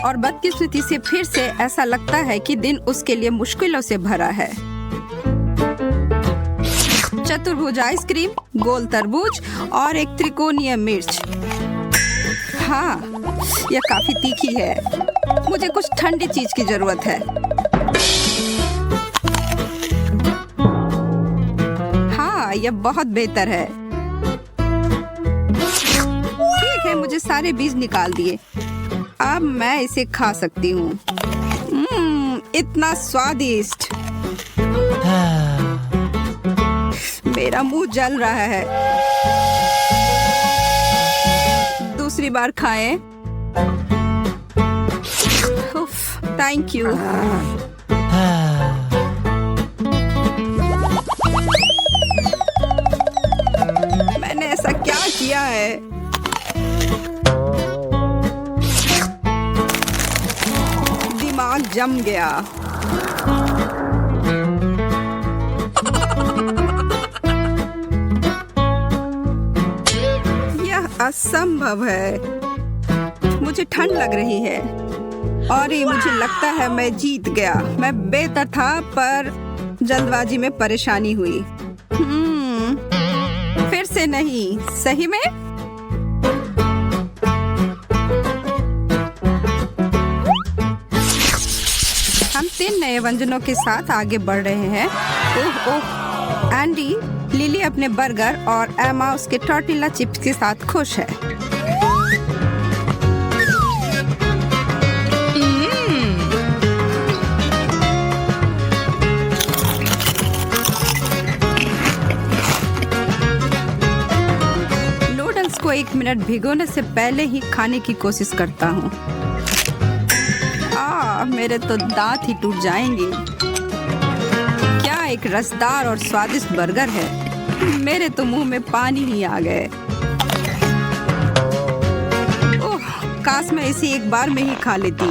और बदकिस्मती से फिर से ऐसा लगता है कि दिन उसके लिए मुश्किलों से भरा है। चतुर्भुज आइसक्रीम, गोल तरबूज और एक त्रिकोणीय मिर्च। हाँ, यह काफी तीखी है। मुझे कुछ ठंडी चीज की जरूरत है। हाँ, यह बहुत बेहतर है। ठीक है, मुझे सारे बीज निकाल दिए। अब मैं इसे खा सकती हूँ। इतना स्वादिष्ट। मेरा मुंह जल रहा है। दूसरी बार खाएं। Thank you. मैंने ऐसा क्या किया है? दिमाग जम गया। असंभव है। मुझे ठंड लग रही है और ये मुझे लगता है मैं जीत गया। मैं बेहतर था पर जल्दबाजी में परेशानी हुई। फिर से नहीं। सही में? हम 3 नए व्यंजनों के साथ आगे बढ़ रहे हैं। ओह, एंडी, लिली अपने बर्गर और एमा उसके टॉर्टिला चिप्स के साथ खुश है। नूडल्स को 1 मिनट भिगोने से पहले ही खाने की कोशिश करता हूँ। मेरे तो दांत ही टूट जाएंगे। क्या एक रसदार और स्वादिष्ट बर्गर है। मेरे तो मुंह में पानी ही आ गए। ओह, काश मैं इसे एक बार में ही खा लेती।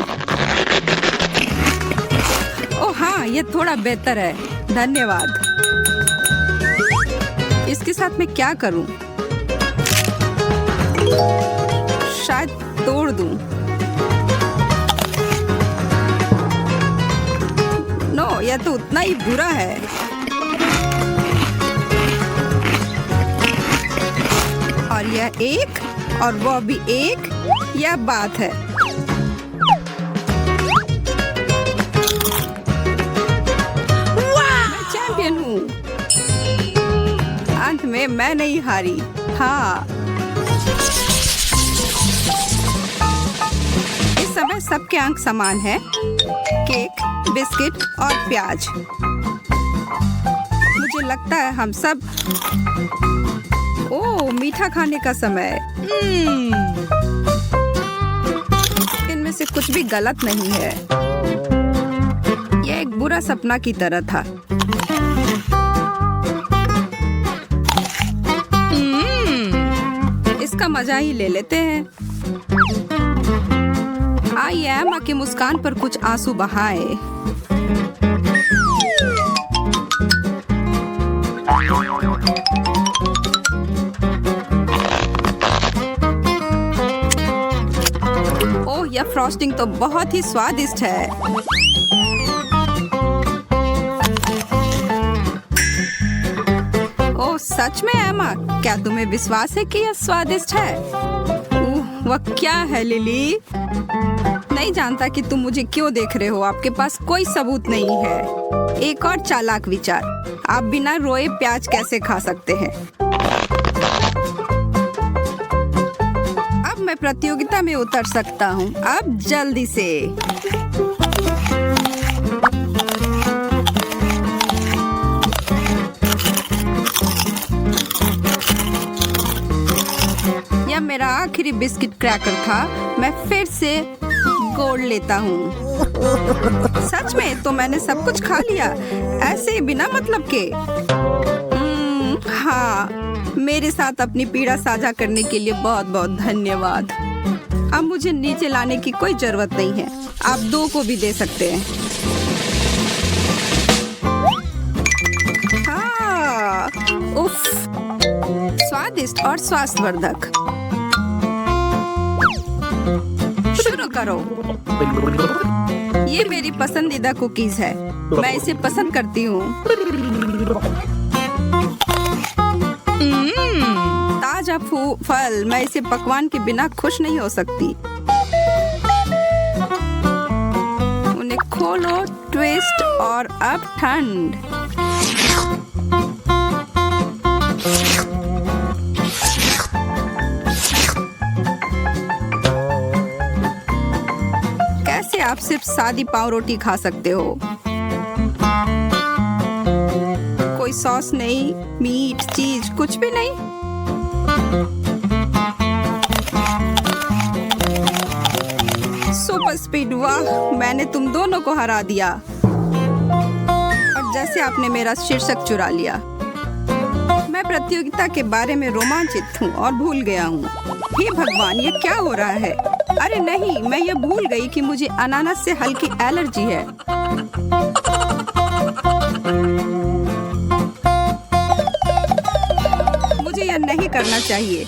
ओह हाँ, ये थोड़ा बेहतर है। धन्यवाद। इसके साथ मैं क्या करूं? शायद तोड़ दूं। नो, यह तो उतना ही बुरा है। और यह एक और वो भी एक, यह बात है। मैं चैंपियन हूँ। अंत में मैं नहीं हारी। हाँ, इस समय सबके अंक समान है। केक, बिस्किट और प्याज। मुझे लगता है हम सब। ओह, मीठा खाने का समय। इनमें से कुछ भी गलत नहीं है। यह एक बुरा सपना की तरह था। इसका मजा ही ले लेते हैं। आई एमा की मुस्कान पर कुछ आंसू बहाए। ओह, यह फ्रॉस्टिंग तो बहुत ही स्वादिष्ट है। ओह, सच में एमा, क्या तुम्हें विश्वास है कि यह स्वादिष्ट है? वह क्या है लिली? नहीं जानता कि तुम मुझे क्यों देख रहे हो। आपके पास कोई सबूत नहीं है। एक और चालाक विचार, आप बिना रोए प्याज कैसे खा सकते हैं? अब मैं प्रतियोगिता में उतर सकता हूँ। अब जल्दी से। यह मेरा आखिरी बिस्किट क्रैकर था। मैं फिर से गोल्ड लेता हूँ। सच में? तो मैंने सब कुछ खा लिया ऐसे ही बिना मतलब के। हाँ, मेरे साथ अपनी पीड़ा साझा करने के लिए बहुत बहुत धन्यवाद। अब मुझे नीचे लाने की कोई जरूरत नहीं है। आप 2 को भी दे सकते हैं। हाँ, उफ, स्वादिष्ट और स्वास्थ्यवर्धक। शुरू करो। ये मेरी पसंदीदा कुकीज है, मैं इसे पसंद करती हूँ। ताजा फल, मैं इसे पकवान के बिना खुश नहीं हो सकती। उन्हें खोलो, ट्विस्ट और अब ठंड। कैसे आप सिर्फ सादी पाव रोटी खा सकते हो? कोई सॉस नहीं, मीट, चीज कुछ भी नहीं। सुपर स्पीड, वाह, मैंने तुम दोनों को हरा दिया। और जैसे आपने मेरा शीर्षक चुरा लिया। मैं प्रतियोगिता के बारे में रोमांचित हूँ और भूल गया हूँ। हे भगवान, ये क्या हो रहा है? अरे नहीं, मैं ये भूल गई कि मुझे अनानास से हल्की एलर्जी है। मुझे यह नहीं करना चाहिए।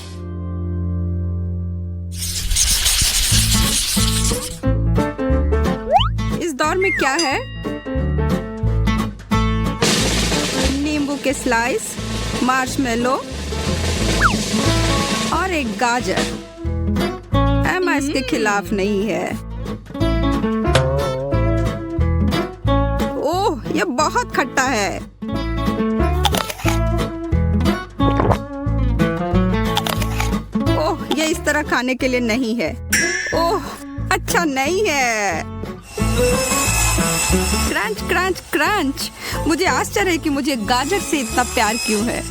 इस दौर में क्या है? नींबू के स्लाइस, मार्शमेलो और एक गाजर। एमा इसके खिलाफ नहीं है। ओह, ये बहुत खट्टा है। ओह, ये इस तरह खाने के लिए नहीं है। ओह, अच्छा नहीं है। Crunch crunch crunch. मुझे आश्चर्य है कि मुझे गाजर से इतना प्यार क्यों है।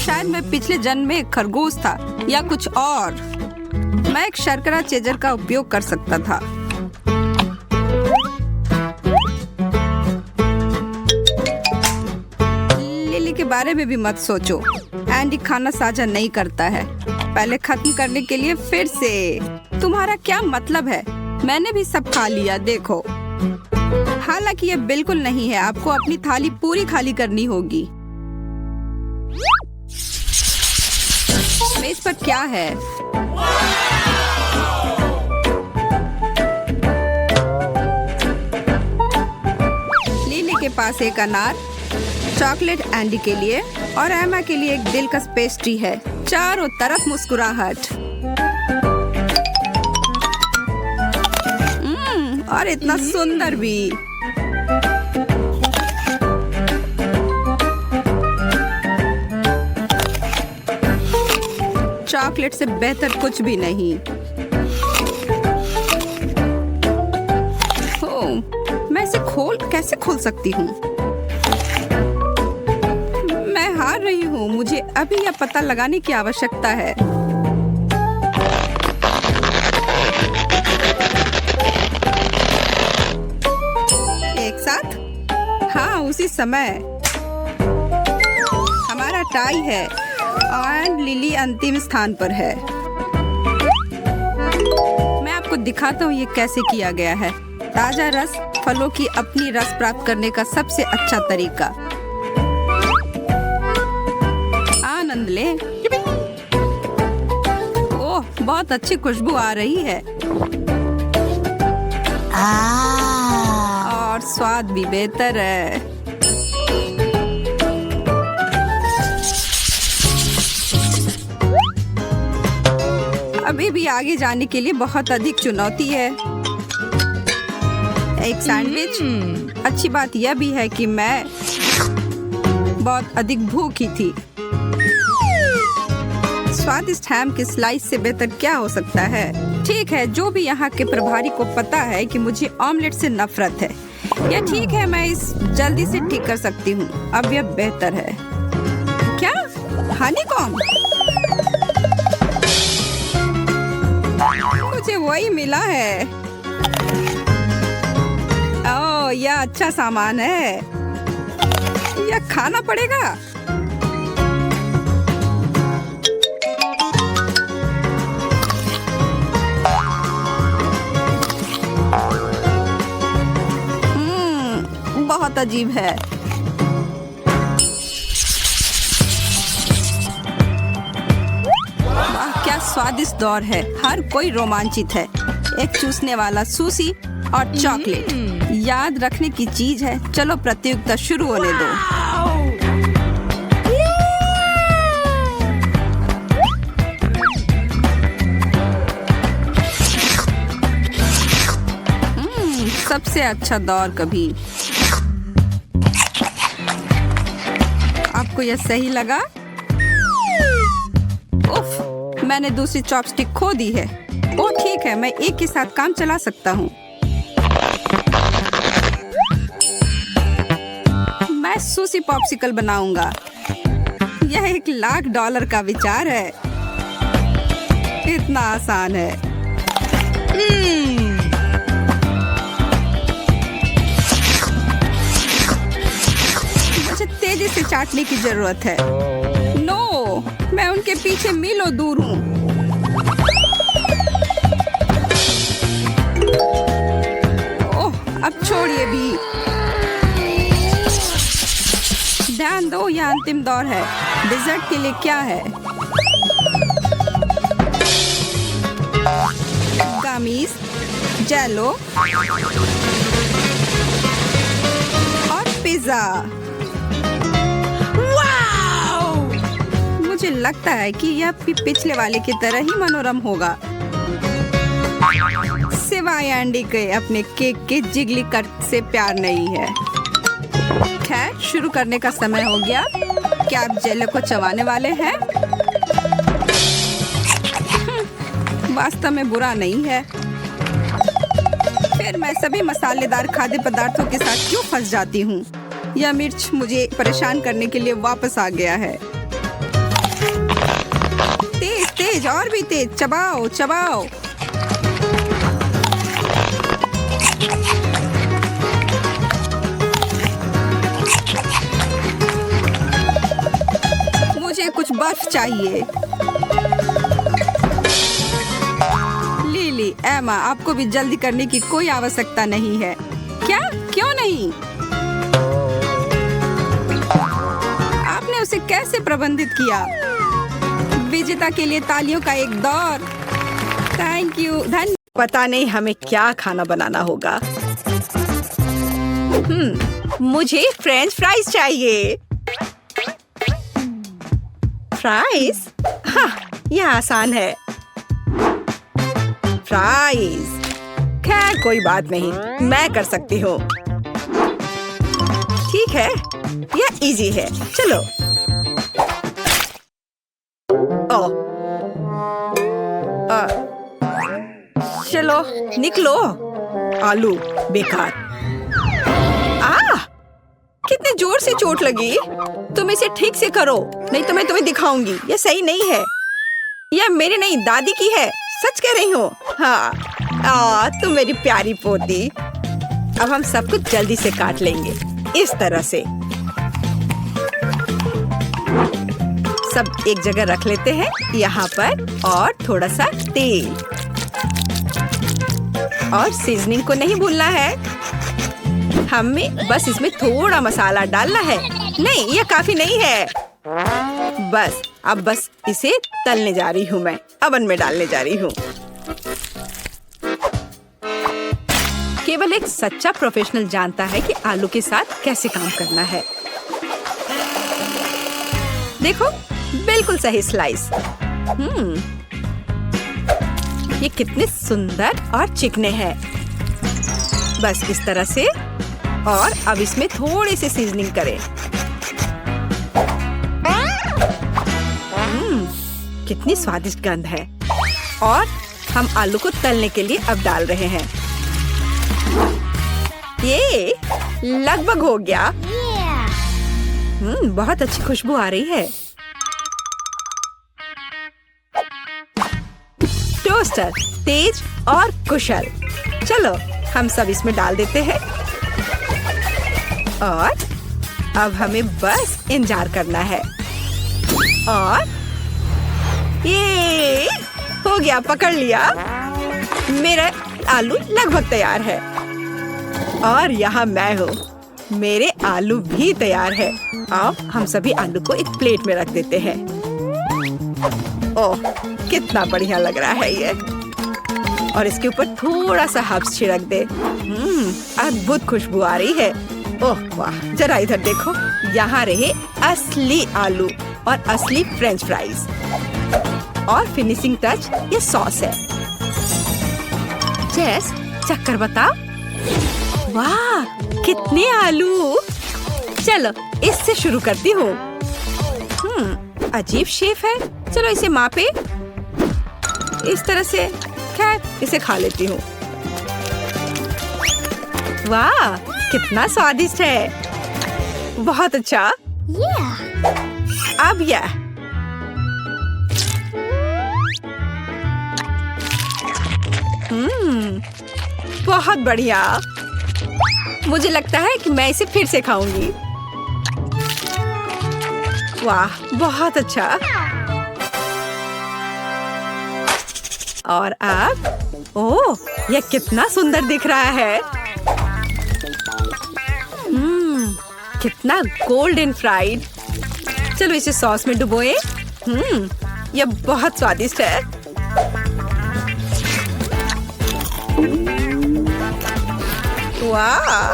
शायद मैं पिछले जन्म में एक खरगोश था या कुछ और। मैं एक शर्करा चेजर का उपयोग कर सकता था। लिली के बारे में भी मत सोचो। एंडी खाना साझा नहीं करता है। पहले खत्म करने के लिए फिर से। तुम्हारा क्या मतलब है? मैंने भी सब खा लिया, देखो। हालांकि ये बिल्कुल नहीं है। आपको अपनी थाली पूरी खाली करनी होगी। मेज पर क्या है? लिली के पास एक अनार, चॉकलेट एंडी के लिए और एमा के लिए एक दिलकश पेस्ट्री है। चारों तरफ मुस्कुराहट। और इतना सुंदर भी। चॉकलेट से बेहतर कुछ भी नहीं। मैं इसे कैसे खोल सकती हूँ? मैं हार रही हूँ। मुझे अभी यह पता लगाने की आवश्यकता है। एक साथ? हाँ, उसी समय। हमारा टाई है और लिली अंतिम स्थान पर है। मैं आपको दिखाता हूँ ये कैसे किया गया है। ताजा रस फलों की अपनी रस प्राप्त करने का सबसे अच्छा तरीका। आनंद ले। ओह, बहुत अच्छी खुशबू आ रही है। और स्वाद भी बेहतर है। अभी भी आगे जाने के लिए बहुत अधिक चुनौती है। एक सैंडविच। अच्छी बात यह भी है कि मैं बहुत अधिक भूखी थी। स्वादिष्ट हैम के स्लाइस से बेहतर क्या हो सकता है? ठीक है, जो भी यहाँ के प्रभारी को पता है कि मुझे ऑमलेट से नफरत है। यह ठीक है, मैं इस जल्दी से ठीक कर सकती हूँ। अब यह बेहतर है। क्या? हनीकॉम्ब? मुझे वही मिला है। ओह, यह अच्छा सामान है। यह खाना पड़ेगा। बहुत अजीब है। वाह, क्या स्वादिष्ट दौर है। हर कोई रोमांचित है। एक चूसने वाला सुशी और चॉकलेट याद रखने की चीज है। चलो प्रतियोगिता शुरू होने दो। सबसे अच्छा दौर कभी। आपको यह सही लगा? उफ, मैंने दूसरी चॉपस्टिक खो दी है। ओह ठीक है, मैं एक के साथ काम चला सकता हूँ। मैं सुशी पॉप्सिकल बनाऊंगा। यह $1,00,000 का विचार है। इतना आसान है। मुझे तेजी से चाटने की जरूरत है। नो, मैं उनके पीछे मीलों दूर हूँ। ओह, अब छोड़िए भी। ध्यान दो, यह अंतिम दौर है। डिजर्ट के लिए क्या है? गमीज, जेलो और पिज्जा। मुझे लगता है कि यह पिछले वाले की तरह ही मनोरम होगा, सिवाय एंडी के अपने केक के जिगली कट से प्यार नहीं है। खैर, शुरू करने का समय हो गया। क्या आप जेलो को चबाने वाले हैं? वास्तव में बुरा नहीं है। फिर मैं सभी मसालेदार खाद्य पदार्थों के साथ क्यों फंस जाती हूँ? यह मिर्च मुझे परेशान करने के लिए वापस आ गया है। तेज तेज, और भी तेज। चबाओ चबाओ। मुझे कुछ बर्फ चाहिए। लिली, एमा, आपको भी जल्दी करने की कोई आवश्यकता नहीं है। क्या? क्यों नहीं? आपने उसे कैसे प्रबंधित किया? विजेता के लिए तालियों का एक दौर। Thank you. धन्यवाद। पता नहीं हमें क्या खाना बनाना होगा। मुझे फ्रेंच फ्राइज चाहिए। फ्राइज? हाँ, यह आसान है। फ्राइज। खैर कोई बात नहीं, मैं कर सकती हूँ। ठीक है, यह इजी है। चलो। चलो निकलो। आलू बेकार। कितने जोर से चोट लगी। तुम इसे ठीक से करो, नहीं तो मैं तुम्हें दिखाऊंगी। यह सही नहीं है। यह मेरी नहीं, दादी की है। सच कह रही हूँ। हाँ, तुम मेरी प्यारी पोती। अब हम सब कुछ जल्दी से काट लेंगे, इस तरह से। सब एक जगह रख लेते हैं, यहाँ पर। और थोड़ा सा तेल और सीजनिंग को नहीं भूलना है। हमें बस इसमें थोड़ा मसाला डालना है। नहीं, यह काफी नहीं है। अब बस इसे तलने जा रही हूँ। मैं अवन में डालने जा रही हूँ। केवल एक सच्चा प्रोफेशनल जानता है कि आलू के साथ कैसे काम करना है। देखो, बिल्कुल सही स्लाइस। ये कितने सुंदर और चिकने हैं। बस इस तरह से। और अब इसमें थोड़ी सी सीजनिंग करें। कितनी स्वादिष्ट गंध है। और हम आलू को तलने के लिए अब डाल रहे हैं। ये लगभग हो गया। बहुत अच्छी खुशबू आ रही है। टोस्टर तेज और कुशल। चलो हम सब इसमें डाल देते हैं। और अब हमें बस इंतजार करना है। और ये हो गया, पकड़ लिया। मेरा आलू लगभग तैयार है। और यहाँ मैं हूँ। मेरे आलू भी तैयार है। अब हम सभी आलू को एक प्लेट में रख देते हैं। ओह, कितना बढ़िया लग रहा है ये। और इसके ऊपर थोड़ा सा हर्ब्स छिड़क दे। अद्भुत खुशबू आ रही है। ओह वाह, जरा इधर देखो, यहाँ रहे असली आलू और असली फ्रेंच फ्राइज। और फिनिशिंग टच ये सॉस है। जेस, चक्कर बता। वाह, कितने आलू। चलो इससे शुरू करती हूँ। अजीब शेप है। चलो इसे मापे। इस तरह से। खैर, इसे खा लेती हूँ। वाह, कितना स्वादिष्ट है। बहुत अच्छा। अब यह बहुत बढ़िया। मुझे लगता है कि मैं इसे फिर से खाऊंगी। वाह, बहुत अच्छा। और अब ओह, यह कितना सुंदर दिख रहा है। कितना गोल्डन फ्राइड। चलो इसे सॉस में डुबोए। यह बहुत स्वादिष्ट है। वाह,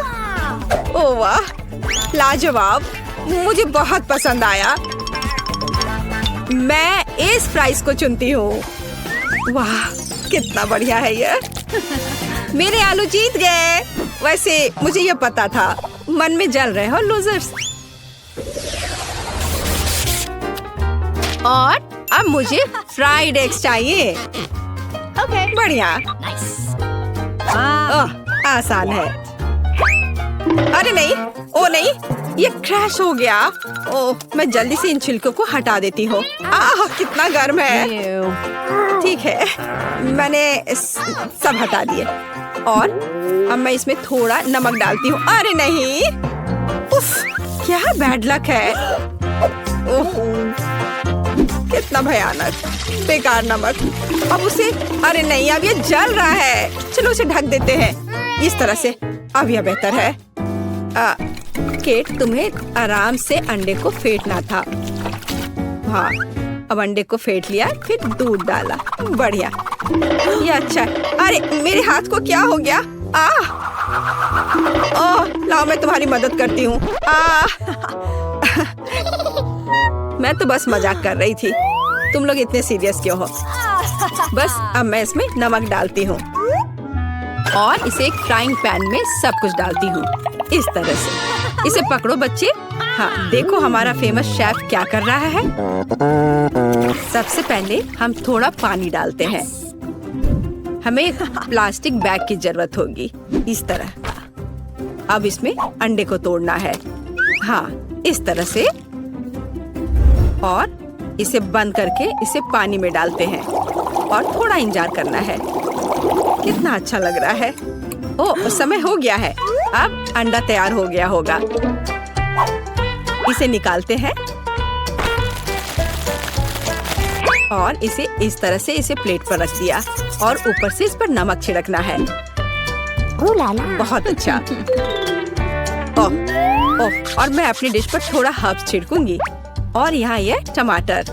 ओह वाह, लाजवाब। मुझे बहुत पसंद आया। मैं इस फ्राइज को चुनती हूँ। वाह, कितना बढ़िया है ये। मेरे आलू जीत गए। वैसे मुझे ये पता था। मन में जल रहे हो लूजर्स। और अब मुझे फ्राइड एग्स चाहिए। बढ़िया। ओह, आसान है। अरे नहीं, ओ नहीं, ये क्रैश हो गया। ओह, मैं जल्दी से इन छिलकों को हटा देती हूँ। कितना गर्म है। ठीक है, मैंने सब हटा दिए। और अब मैं इसमें थोड़ा नमक डालती हूँ। अरे नहीं, उफ, क्या बैड लक है। ओह, कितना भयानक, बेकार नमक। अब उसे, अरे नहीं, अब ये जल रहा है। चलो उसे ढक देते हैं इस तरह से। अब यह बेहतर है। केट, तुम्हें आराम से अंडे को फेंटना था। हाँ, अब अंडे को फेंट लिया, फिर दूध डाला। बढ़िया, ये अच्छा है। अरे मेरे हाथ को क्या हो गया? ओह, लाओ मैं तुम्हारी मदद करती हूँ। मैं तो बस मजाक कर रही थी। तुम लोग इतने सीरियस क्यों हो? बस अब मैं इसमें नमक डालती हूँ और इसे एक फ्राइंग पैन में सब कुछ डालती हूँ इस तरह से। इसे पकड़ो बच्चे। हाँ, देखो हमारा फेमस शेफ क्या कर रहा है। सबसे पहले हम थोड़ा पानी डालते हैं। हमें एक प्लास्टिक बैग की जरूरत होगी, इस तरह। अब इसमें अंडे को तोड़ना है। हाँ, इस तरह से। और इसे बंद करके इसे पानी में डालते हैं और थोड़ा इंतजार करना है। कितना अच्छा लग रहा है। ओह, समय हो गया है। अब अंडा तैयार हो गया होगा। इसे निकालते हैं और इसे इस तरह से इसे प्लेट पर रख दिया और ऊपर से इस पर नमक छिड़कना है। बहुत अच्छा। ओह, ओह, और मैं अपनी डिश पर थोड़ा हर्ब्स छिड़कूंगी। और यहाँ ये टमाटर।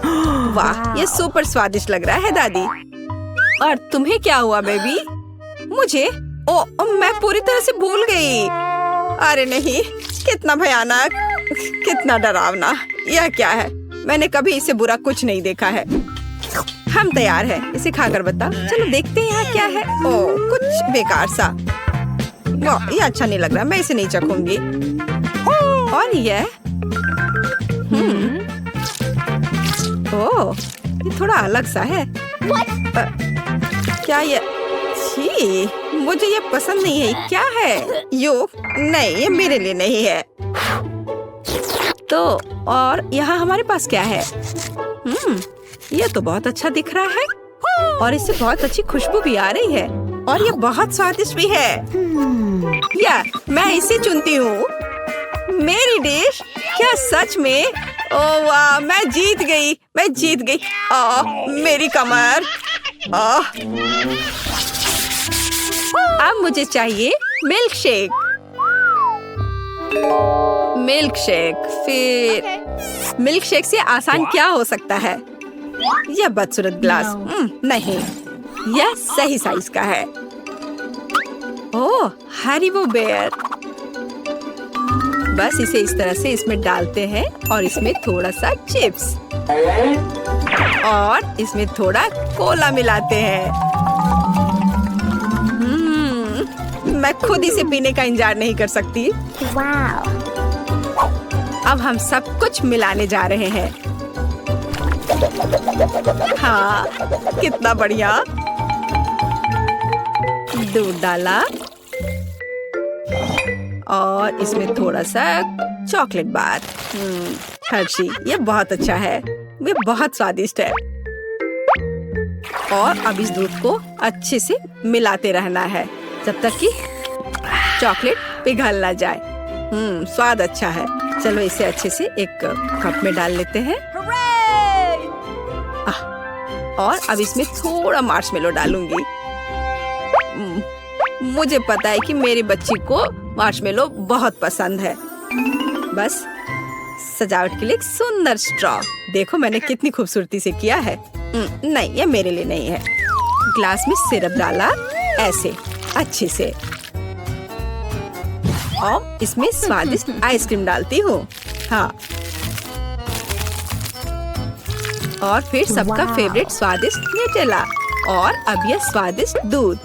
वाह, ये सुपर स्वादिष्ट लग रहा है दादी। और तुम्हें क्या हुआ बेबी? मुझे? ओह, मैं पूरी तरह से भूल गई। अरे नहीं, कितना भयानक, कितना डरावना। यह क्या है? मैंने कभी इससे बुरा कुछ नहीं देखा है। हम तैयार हैं। इसे खाकर बताओ। चलो देखते हैं यहाँ क्या है। ओह, कुछ बेकार सा। वाह, ये अच्छा नहीं लग रहा। मैं इसे नहीं चखूंगी। और यह ओह, ये थोड़ा अलग सा है। क्या ये? छी, मुझे ये पसंद नहीं है। क्या है? यो नहीं, ये मेरे लिए नहीं है। तो और यहाँ हमारे पास क्या है? ये तो बहुत अच्छा दिख रहा है और इससे बहुत अच्छी खुशबू भी आ रही है और ये बहुत स्वादिष्ट भी है। या मैं इसे चुनती हूँ। मेरी डिश। क्या सच में? ओह वाह, मैं जीत गई, मैं जीत गई। मेरी कमर। अब मुझे चाहिए मिल्क शेक। Milk shake. फिर मिल्क शेक से आसान क्या हो सकता है? यह बदसूरत ग्लास। नहीं, यह सही साइज का है। ओह, हरीबो बेयर। बस इसे इस तरह से इसमें डालते हैं और इसमें थोड़ा सा चिप्स और इसमें थोड़ा कोला मिलाते हैं। मैं खुद इसे पीने का इंतजार नहीं कर सकती। अब हम सब कुछ मिलाने जा रहे हैं। हाँ, कितना बढ़िया। दूध डाला और इसमें थोड़ा सा चॉकलेट बार। हर्शी, ये बहुत अच्छा है, ये बहुत स्वादिष्ट है। और अब इस दूध को अच्छे से मिलाते रहना है जब तक कि चॉकलेट पिघल ना जाए। स्वाद अच्छा है। चलो इसे अच्छे से एक कप में डाल लेते हैं। और अब इसमें थोड़ा मार्शमेलो डालूंगी। मुझे पता है कि मेरी बच्ची को मार्शमेलो बहुत पसंद है। बस सजावट के लिए एक सुंदर स्ट्रॉ। देखो मैंने कितनी खूबसूरती से किया है। नहीं, ये मेरे लिए नहीं है। ग्लास में सिरप डाला ऐसे अच्छे से और इसमें स्वादिष्ट आइसक्रीम डालती हूँ। हाँ, और फिर सबका फेवरेट स्वादिष्ट न्यूटेला और अब यह स्वादिष्ट दूध।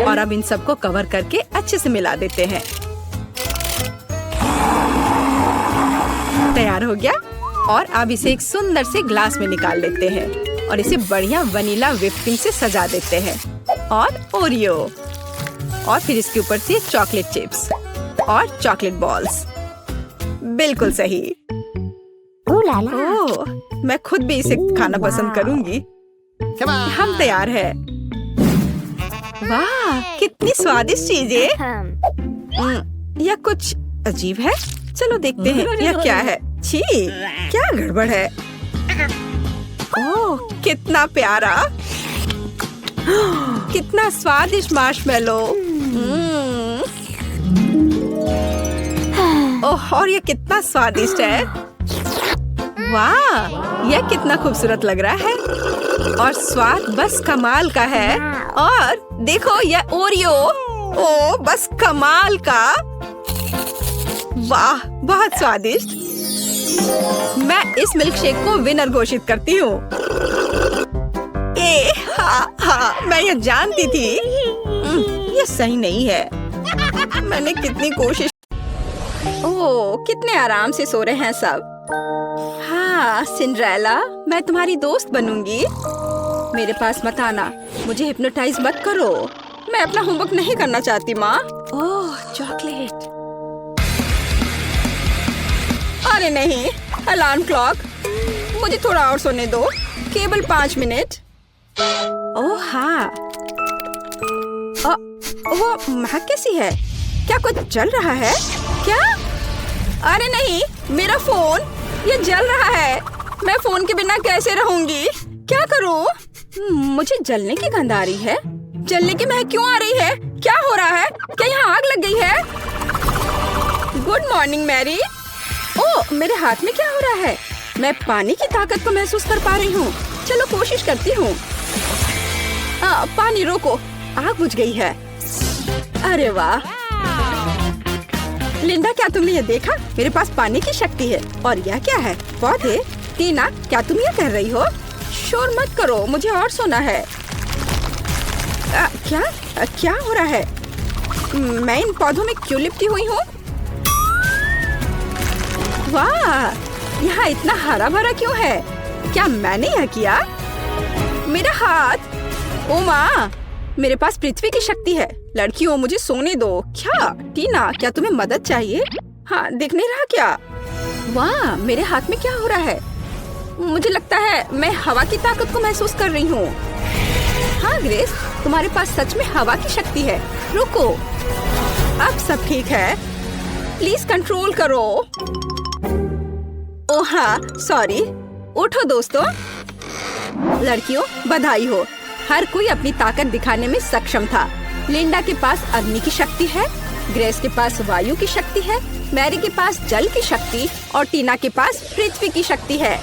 और अब इन सबको कवर करके अच्छे से मिला देते हैं। तैयार हो गया। और अब इसे एक सुंदर से ग्लास में निकाल लेते हैं और इसे बढ़िया वनीला व्हिपिंग से सजा देते हैं और ओरियो और फिर इसके ऊपर से चॉकलेट चिप्स और चॉकलेट बॉल्स। बिल्कुल सही। ओह, मैं खुद भी इसे खाना पसंद करूंगी। हम तैयार हैं। वाह, कितनी स्वादिष्ट चीजें। यह कुछ अजीब है। चलो देखते हैं यह क्या है। छी, क्या गड़बड़ है। ओह, कितना प्यारा, कितना स्वादिष्ट मार्शमेलो। ओह, और यह कितना स्वादिष्ट है। वाह, यह कितना खूबसूरत लग रहा है और स्वाद बस कमाल का है। और देखो यह ओरियो। ओह, बस कमाल का। वाह, बहुत स्वादिष्ट। मैं इस मिल्क शेक को विनर घोषित करती हूँ। हाँ, मैं ये जानती थी। ये सही नहीं है। मैंने कितनी कोशिश। ओह, कितने आराम से सो रहे हैं सब। हाँ सिंड्रेला, मैं तुम्हारी दोस्त बनूंगी। मेरे पास मत आना, मुझे हिप्नोटाइज मत करो। मैं अपना होमवर्क नहीं करना चाहती माँ। ओह, चॉकलेट। अरे नहीं, अलार्म क्लॉक। मुझे थोड़ा और सोने दो, केवल 5 मिनट। ओह हाँ, वो महक कैसी है? क्या कुछ जल रहा है क्या? अरे नहीं, मेरा फोन, ये जल रहा है। मैं फोन के बिना कैसे रहूंगी? क्या करूं? मुझे जलने की गंध आ रही है। जलने की महक क्यों आ रही है? क्या हो रहा है? क्या यहाँ आग लग गई है? Good morning Mary. ओह, मेरे हाथ में क्या हो रहा है? मैं पानी की ताकत को महसूस कर पा रही हूँ। चलो कोशिश करती हूँ। पानी रोको, आग बुझ गई है। अरे वाह लिंडा, क्या तुमने ये देखा? मेरे पास पानी की शक्ति है। और यह क्या है? पौधे? टीना, क्या तुम ये कह रही हो? शोर मत करो, मुझे और सोना है। क्या हो रहा है? मैं इन पौधों में क्यों लिपटी हुई हूँ? वाह, यहाँ इतना हरा भरा क्यों है? क्या मैंने यह किया? मेरा हाथ। ओ माँ, मेरे पास पृथ्वी की शक्ति है। लड़कियों, मुझे सोने दो। क्या टीना, क्या तुम्हें मदद चाहिए? हाँ, दिख नहीं रहा क्या? वाह, मेरे हाथ में क्या हो रहा है? मुझे लगता है मैं हवा की ताकत को महसूस कर रही हूँ। हाँ ग्रेस, तुम्हारे पास सच में हवा की शक्ति है। रुको, अब सब ठीक है। प्लीज कंट्रोल करो। ओह हाँ, सॉरी। उठो दोस्तों। लड़कियों, बधाई हो। हर कोई अपनी ताकत दिखाने में सक्षम था। लिंडा के पास अग्नि की शक्ति है, ग्रेस के पास वायु की शक्ति है, मैरी के पास जल की शक्ति और टीना के पास पृथ्वी की शक्ति है।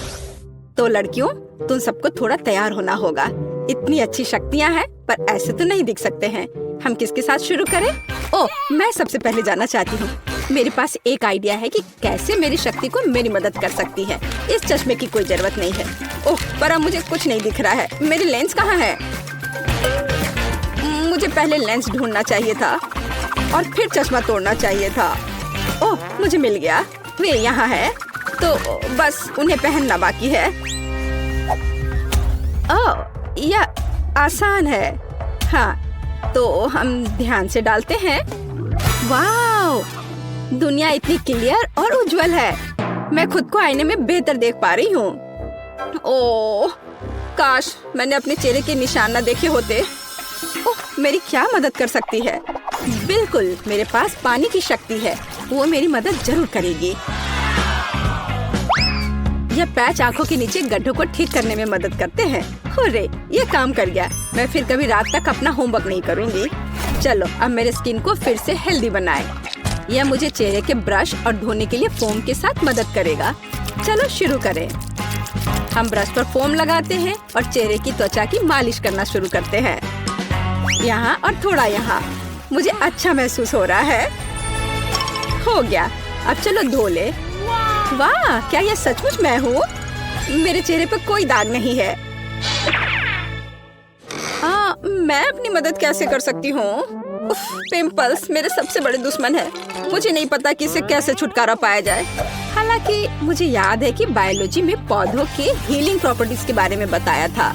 तो लड़कियों, तुम सबको थोड़ा तैयार होना होगा। इतनी अच्छी शक्तियाँ हैं, पर ऐसे तो नहीं दिख सकते हैं। हम किसके साथ शुरू करें? ओह, मैं सबसे पहले जाना चाहती हूँ। मेरे पास एक आइडिया है कि कैसे मेरी शक्ति को मेरी मदद कर सकती है। इस चश्मे की कोई जरूरत नहीं है। ओह, पर अब मुझे कुछ नहीं दिख रहा है। मेरी लेंस कहाँ है? मुझे पहले लेंस ढूंढना चाहिए था और फिर चश्मा तोड़ना चाहिए था। ओह, मुझे मिल गया। वे यहाँ है, तो बस उन्हें पहनना बाकी है। ओह, यह आसान है। हाँ, तो हम ध्यान से डालते हैं। वाओ, दुनिया इतनी क्लियर और उज्जवल है। मैं खुद को आईने में बेहतर देख पा रही हूँ। ओह, काश मैंने अपने चेहरे के निशान न देखे होते। ओह, मेरी क्या मदद कर सकती है? बिल्कुल, मेरे पास पानी की शक्ति है। वो मेरी मदद जरूर करेगी। यह पैच आंखों के नीचे गड्ढों को ठीक करने में मदद करते हैं। हुर्रे, ये काम कर गया। मैं फिर कभी रात तक अपना होमवर्क नहीं करूँगी। चलो, अब मेरे स्किन को फिर से हेल्दी बनाएं। यह मुझे चेहरे के ब्रश और धोने के लिए फोम के साथ मदद करेगा। चलो शुरू करें। हम ब्रश पर फोम लगाते हैं और चेहरे की त्वचा की मालिश करना शुरू करते हैं। यहाँ और थोड़ा यहाँ। मुझे अच्छा महसूस हो रहा है। हो गया, अब चलो धो ले। वाह, क्या यह सचमुच मैं हूँ? मेरे चेहरे पर कोई दाग नहीं है। मैं अपनी मदद कैसे कर सकती हूँ? पिंपल्स मेरे सबसे बड़े दुश्मन है। मुझे नहीं पता कि इससे कैसे छुटकारा पाया जाए। हालांकि मुझे याद है कि बायोलॉजी में पौधों के हीलिंग प्रॉपर्टीज के बारे में बताया था।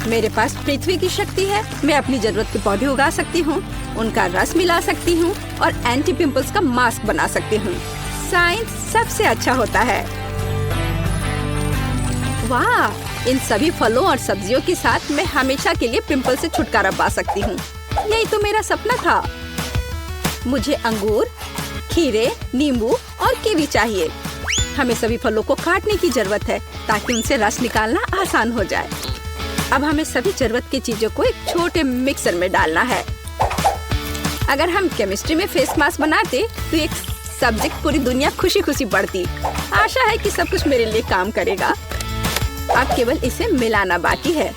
मेरे पास पृथ्वी की शक्ति है। मैं अपनी जरूरत के पौधे उगा सकती हूँ, उनका रस मिला सकती हूँ और एंटी पिंपल्स का मास्क बना सकती हूँ। साइंस सबसे अच्छा होता है। वाह, इन सभी फलों और सब्जियों के साथ मैं हमेशा के लिए पिंपल से छुटकारा पा सकती हूँ। यही तो मेरा सपना था। मुझे अंगूर, खीरे, नींबू और कीवी चाहिए। हमें सभी फलों को काटने की जरूरत है ताकि उनसे रस निकालना आसान हो जाए। अब हमें सभी जरूरत की चीजों को एक छोटे मिक्सर में डालना है। अगर हम केमिस्ट्री में फेस मास्क बनाते तो एक सब्जेक्ट पूरी दुनिया खुशी खुशी पढ़ती। आशा है कि सब कुछ मेरे लिए काम करेगा। अब केवल इसे मिलाना बाकी है।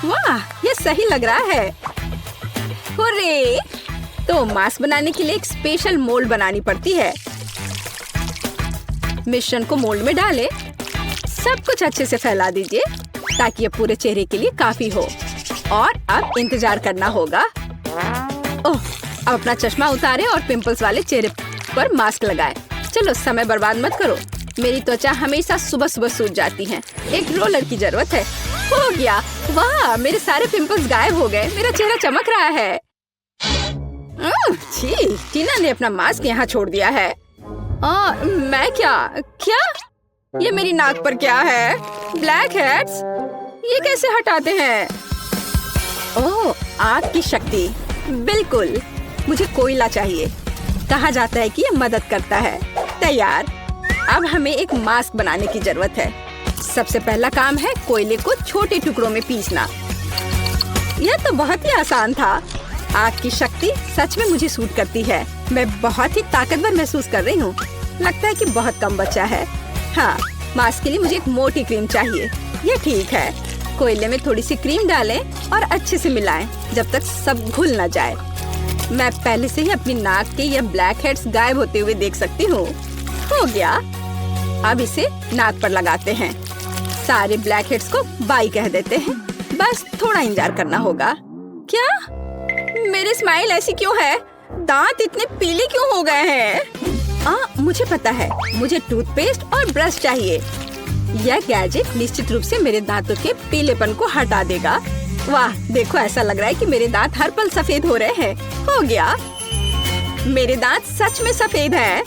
वाह, ये सही लग रहा है। हुर्रे! तो मास्क बनाने के लिए एक स्पेशल मोल्ड बनानी पड़ती है। मिश्रण को मोल्ड में डालें। सब कुछ अच्छे से फैला दीजिए ताकि ये पूरे चेहरे के लिए काफी हो। और अब इंतजार करना होगा। ओह, अब अपना चश्मा उतारें और पिंपल्स वाले चेहरे पर मास्क लगाएं। चलो, समय बर्बाद मत करो। मेरी त्वचा हमेशा सुबह सुबह सूज जाती है। एक रोलर की जरूरत है। हो गया। वाह, मेरे सारे पिंपल्स गायब हो गए। मेरा चेहरा चमक रहा है। छी, टीना ने अपना मास्क यहाँ छोड़ दिया है। मैं क्या? ये मेरी नाक पर क्या है? Black heads? ये कैसे हटाते हैं? ओह, आग की शक्ति। बिल्कुल, मुझे कोयला चाहिए। कहा जाता है कि ये मदद करता है। तैयार। अब हमें एक मास्क बनाने की जरूरत है। सबसे पहला काम है कोयले को छोटे टुकड़ों में पीसना। यह तो बहुत ही आसान था। आग की शक्ति सच में मुझे सूट करती है। मैं बहुत ही ताकतवर महसूस कर रही हूँ। लगता है कि बहुत कम बचा है। हाँ, मास्क के लिए मुझे एक मोटी क्रीम चाहिए। ये ठीक है। कोयले में थोड़ी सी क्रीम डालें और अच्छे से मिलाएं जब तक सब घुल न जाए। मैं पहले से ही अपनी नाक के ये ब्लैक हेड्स गायब होते हुए देख सकती हूँ। हो गया। अब इसे नाक पर लगाते हैं। सारे ब्लैक हेड्स को बाय कह देते हैं। बस थोड़ा इंतजार करना होगा। क्या? मेरी स्माइल ऐसी क्यों है? दांत इतने पीले क्यों हो गए हैं? मुझे पता है। मुझे टूथपेस्ट और ब्रश चाहिए। यह गैजेट निश्चित रूप से मेरे दांतों के पीलेपन को हटा देगा। वाह, देखो, ऐसा लग रहा है कि मेरे दांत हर पल सफेद हो रहे हैं। हो गया। मेरे दांत सच में सफेद हैं।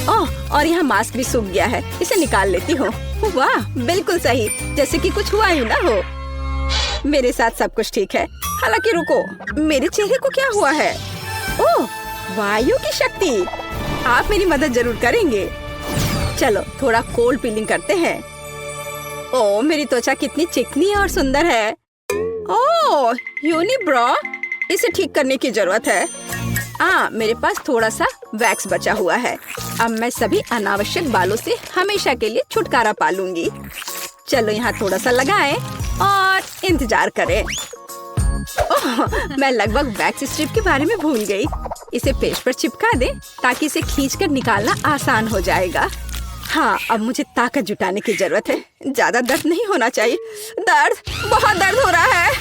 ओह, और यहाँ मास्क भी सूख गया है। इसे निकाल लेती हूँ। वाह, बिल्कुल सही, जैसे कि कुछ हुआ ही ना हो। मेरे साथ सब कुछ ठीक है। हालांकि रुको, मेरे चेहरे को क्या हुआ है? ओह, वायु की शक्ति। आप मेरी मदद जरूर करेंगे। चलो, थोड़ा कोल्ड पीलिंग करते हैं। ओह, मेरी त्वचा कितनी चिकनी और सुंदर है। ओह, यूनिब्रो, इसे ठीक करने की जरूरत है। मेरे पास थोड़ा सा वैक्स बचा हुआ है। अब मैं सभी अनावश्यक बालों से हमेशा के लिए छुटकारा पा लूंगी। चलो यहाँ थोड़ा सा लगाएं और इंतजार करें। ओह, मैं लगभग वैक्स स्ट्रिप के बारे में भूल गई। इसे पेज पर चिपका दें ताकि इसे खींचकर निकालना आसान हो जाएगा। हाँ, अब मुझे ताकत जुटाने की जरूरत है। ज्यादा दर्द नहीं होना चाहिए। बहुत दर्द हो रहा है।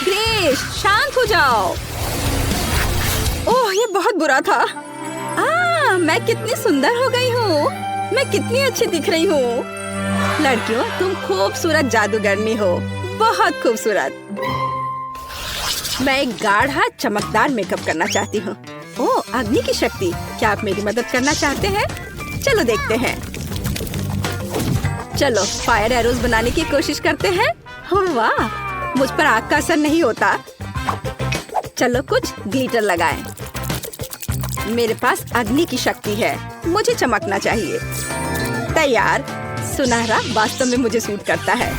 ग्रेस, शांत हो जाओ। ओह, ये बहुत बुरा था। मैं कितनी सुंदर हो गई हूँ। मैं कितनी अच्छी दिख रही हूँ। लड़कियों, तुम खूबसूरत जादूगरनी हो, बहुत खूबसूरत। मैं एक गाढ़ा चमकदार मेकअप करना चाहती हूँ। ओह, अग्नि की शक्ति, क्या आप मेरी मदद करना चाहते हैं? चलो देखते हैं। चलो फायर एरोज बनाने की कोशिश करते हैं। वाह, मुझ पर आग का असर नहीं होता। चलो कुछ ग्लिटर लगाएं। मेरे पास अग्नि की शक्ति है, मुझे चमकना चाहिए। तैयार। सुनहरा वास्तव में मुझे सूट करता है।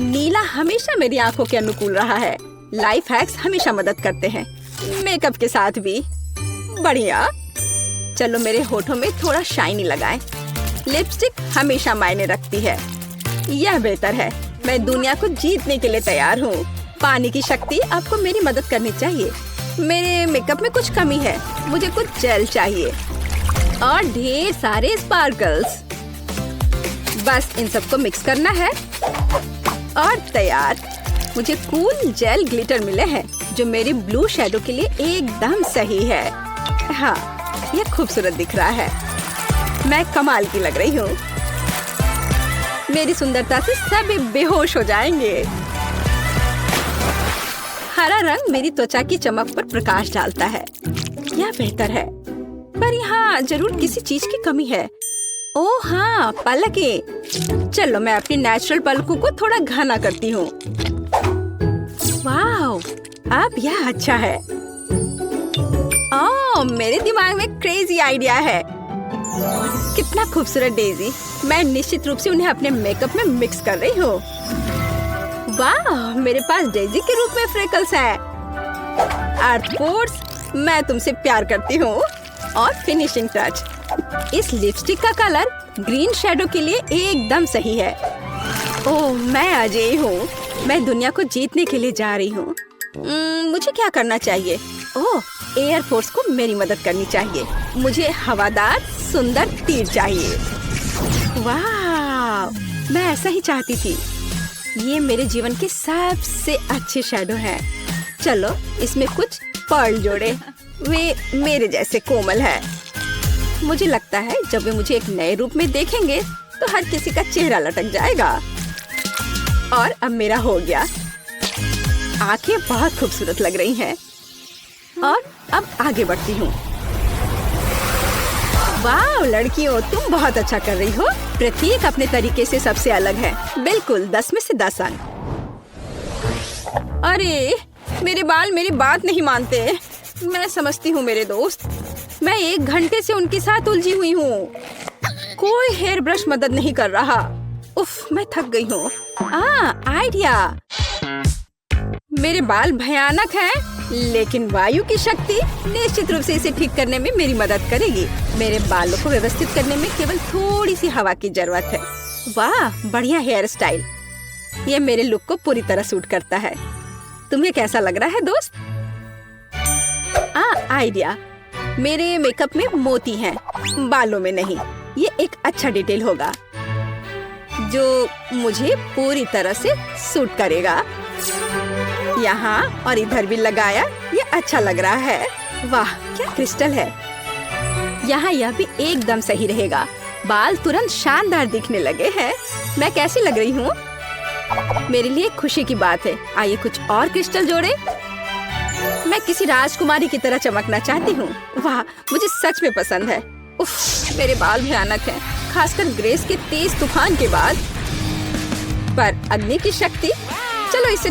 नीला हमेशा मेरी आंखों के अनुकूल रहा है। लाइफ हैक्स हमेशा मदद करते हैं, मेकअप के साथ भी। बढ़िया। चलो मेरे होठों में थोड़ा शाइनी लगाएं। लिपस्टिक हमेशा मायने रखती है। यह बेहतर है। मैं दुनिया को जीतने के लिए तैयार हूँ। पानी की शक्ति, आपको मेरी मदद करनी चाहिए। मेरे मेकअप में कुछ कमी है, मुझे कुछ जेल चाहिए और ढेर सारे स्पार्कल्स। बस इन सबको मिक्स करना है और तैयार। मुझे कूल जेल ग्लिटर मिले हैं जो मेरी ब्लू शैडो के लिए एकदम सही है। हाँ, यह खूबसूरत दिख रहा है। मैं कमाल की लग रही हूँ। मेरी सुंदरता से सभी बेहोश हो जाएंगे। हरा रंग मेरी त्वचा की चमक पर प्रकाश डालता है। यह बेहतर है, पर यहाँ जरूर किसी चीज की कमी है। ओह हाँ, पलकें। चलो मैं अपनी नेचुरल पलकों को थोड़ा घना करती हूँ। वाह, अब यह अच्छा है। ओह, मेरे दिमाग में क्रेजी आइडिया है। कितना खूबसूरत डेजी। मैं निश्चित रूप से उन्हें अपने मेकअप में मिक्स कर रही हूँ। वाह, मेरे पास डेजी के रूप में फ्रेकल्स है। अर्थ पोर्स, मैं तुमसे प्यार करती हूँ। और फिनिशिंग टच, इस लिपस्टिक का कलर ग्रीन शैडो के लिए एकदम सही है। ओह, मैं अजय हूँ। मैं दुनिया को जीतने के लिए जा रही हूँ। मुझे क्या करना चाहिए? ओह, एयर फोर्स को मेरी मदद करनी चाहिए। मुझे हवादार सुंदर तीर चाहिए। वाह, मैं ऐसा ही चाहती थी। ये मेरे जीवन के सबसे अच्छे शैडो हैं। चलो इसमें कुछ पर्ल जोड़े। वे मेरे जैसे कोमल है। मुझे लगता है जब वे मुझे एक नए रूप में देखेंगे तो हर किसी का चेहरा लटक जाएगा। और अब मेरा हो गया। आंखें बहुत खूबसूरत लग रही हैं। और अब आगे बढ़ती हूँ। वाह लड़कियों, तुम बहुत अच्छा कर रही हो। प्रत्येक अपने तरीके से सबसे अलग है। बिल्कुल 10 में से 10 अंक। अरे मेरे बाल मेरी बात नहीं मानते। मैं समझती हूँ मेरे दोस्त, मैं 1 घंटे से उनके साथ उलझी हुई हूँ। कोई हेयर ब्रश मदद नहीं कर रहा। उफ, मैं थक गई हूँ। आइडिया। मेरे बाल भयानक हैं, लेकिन वायु की शक्ति निश्चित रूप से इसे ठीक करने में मेरी मदद करेगी। मेरे बालों को व्यवस्थित करने में केवल थोड़ी सी हवा की जरूरत है। वाह, बढ़िया हेयर स्टाइल। ये मेरे लुक को पूरी तरह सूट करता है। तुम्हें कैसा लग रहा है दोस्त? आइडिया। मेरे मेकअप में मोती हैं, बालों में नहीं। ये एक अच्छा डिटेल होगा जो मुझे पूरी तरह से सूट करेगा। यहाँ और इधर भी लगाया, ये अच्छा लग रहा है। वाह, क्या क्रिस्टल है। यहाँ यह भी एकदम सही रहेगा। बाल तुरंत शानदार दिखने लगे हैं। मैं कैसी लग रही हूँ? मेरे लिए खुशी की बात है। आइए कुछ और क्रिस्टल जोड़े। मैं किसी राजकुमारी की तरह चमकना चाहती हूँ। वाह, मुझे सच में पसंद है। उफ, मेरे बाल भयानक हैं, खासकर ग्रेस के तेज तूफान के बाद। पर अग्नि की शक्ति, चलो इसे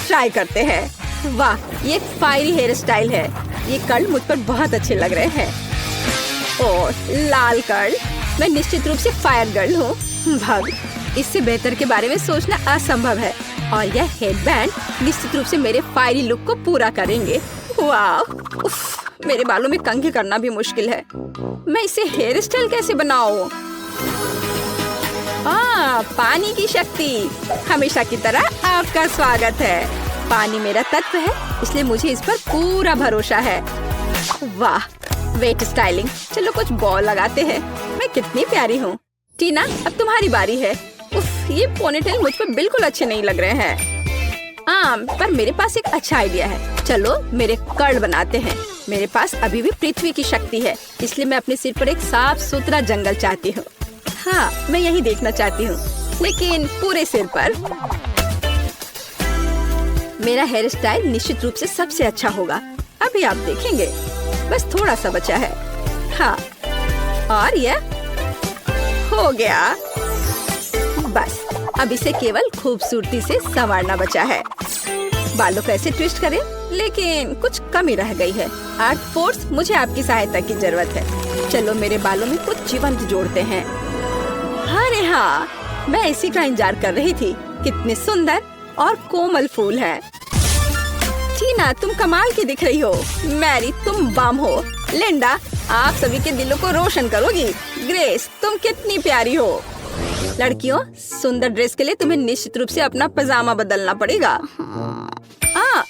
ट्राई करते हैं। वाह, ये फायरी हेयर स्टाइल है। ये कर्ल मुझ पर बहुत अच्छे लग रहे हैं। और लाल कर्ल, मैं निश्चित रूप से फायर गर्ल हूँ। भाग, इससे बेहतर के बारे में सोचना असंभव है। और यह हेडबैंड निश्चित रूप से मेरे फायरी लुक को पूरा करेंगे। वाह, मेरे बालों में कंघी करना भी मुश्किल है। मैं इसे हेयर स्टाइल कैसे बनाऊं? पानी की शक्ति। हमेशा की तरह आपका स्वागत है। पानी मेरा तत्व है, इसलिए मुझे इस पर पूरा भरोसा है। वाह, वेट स्टाइलिंग। चलो कुछ बॉल लगाते हैं। मैं कितनी प्यारी हूँ। टीना, अब तुम्हारी बारी है। ये पोनीटेल मुझ पर बिल्कुल अच्छे नहीं लग रहे हैं। पर मेरे पास एक अच्छा आइडिया है। चलो मेरे कर्ल बनाते हैं। मेरे पास अभी भी पृथ्वी की शक्ति है, इसलिए मैं अपने सिर पर एक साफ सुथरा जंगल चाहती हूँ। हाँ, मैं यही देखना चाहती हूँ, लेकिन पूरे सिर पर। मेरा हेयर स्टाइल निश्चित रूप से सबसे अच्छा होगा। अभी आप देखेंगे। बस थोड़ा सा बचा है। हाँ, और यह हो गया। बस अब इसे केवल खूबसूरती से संवारना बचा है। बालों को ऐसे ट्विस्ट करें, लेकिन कुछ कमी रह गई है। आर्ट फोर्स, मुझे आपकी सहायता की जरूरत है। चलो मेरे बालों में कुछ जीवंत जोड़ते हैं। अरे हाँ, मैं इसी का इंतजार कर रही थी। कितने सुंदर और कोमल फूल हैं। टीना, तुम कमाल की दिख रही हो। मैरी, तुम बम हो। लिंडा, आप सभी के दिलों को रोशन करोगी। ग्रेस, तुम कितनी प्यारी हो। लड़कियों, सुंदर ड्रेस के लिए तुम्हें निश्चित रूप से अपना पजामा बदलना पड़ेगा।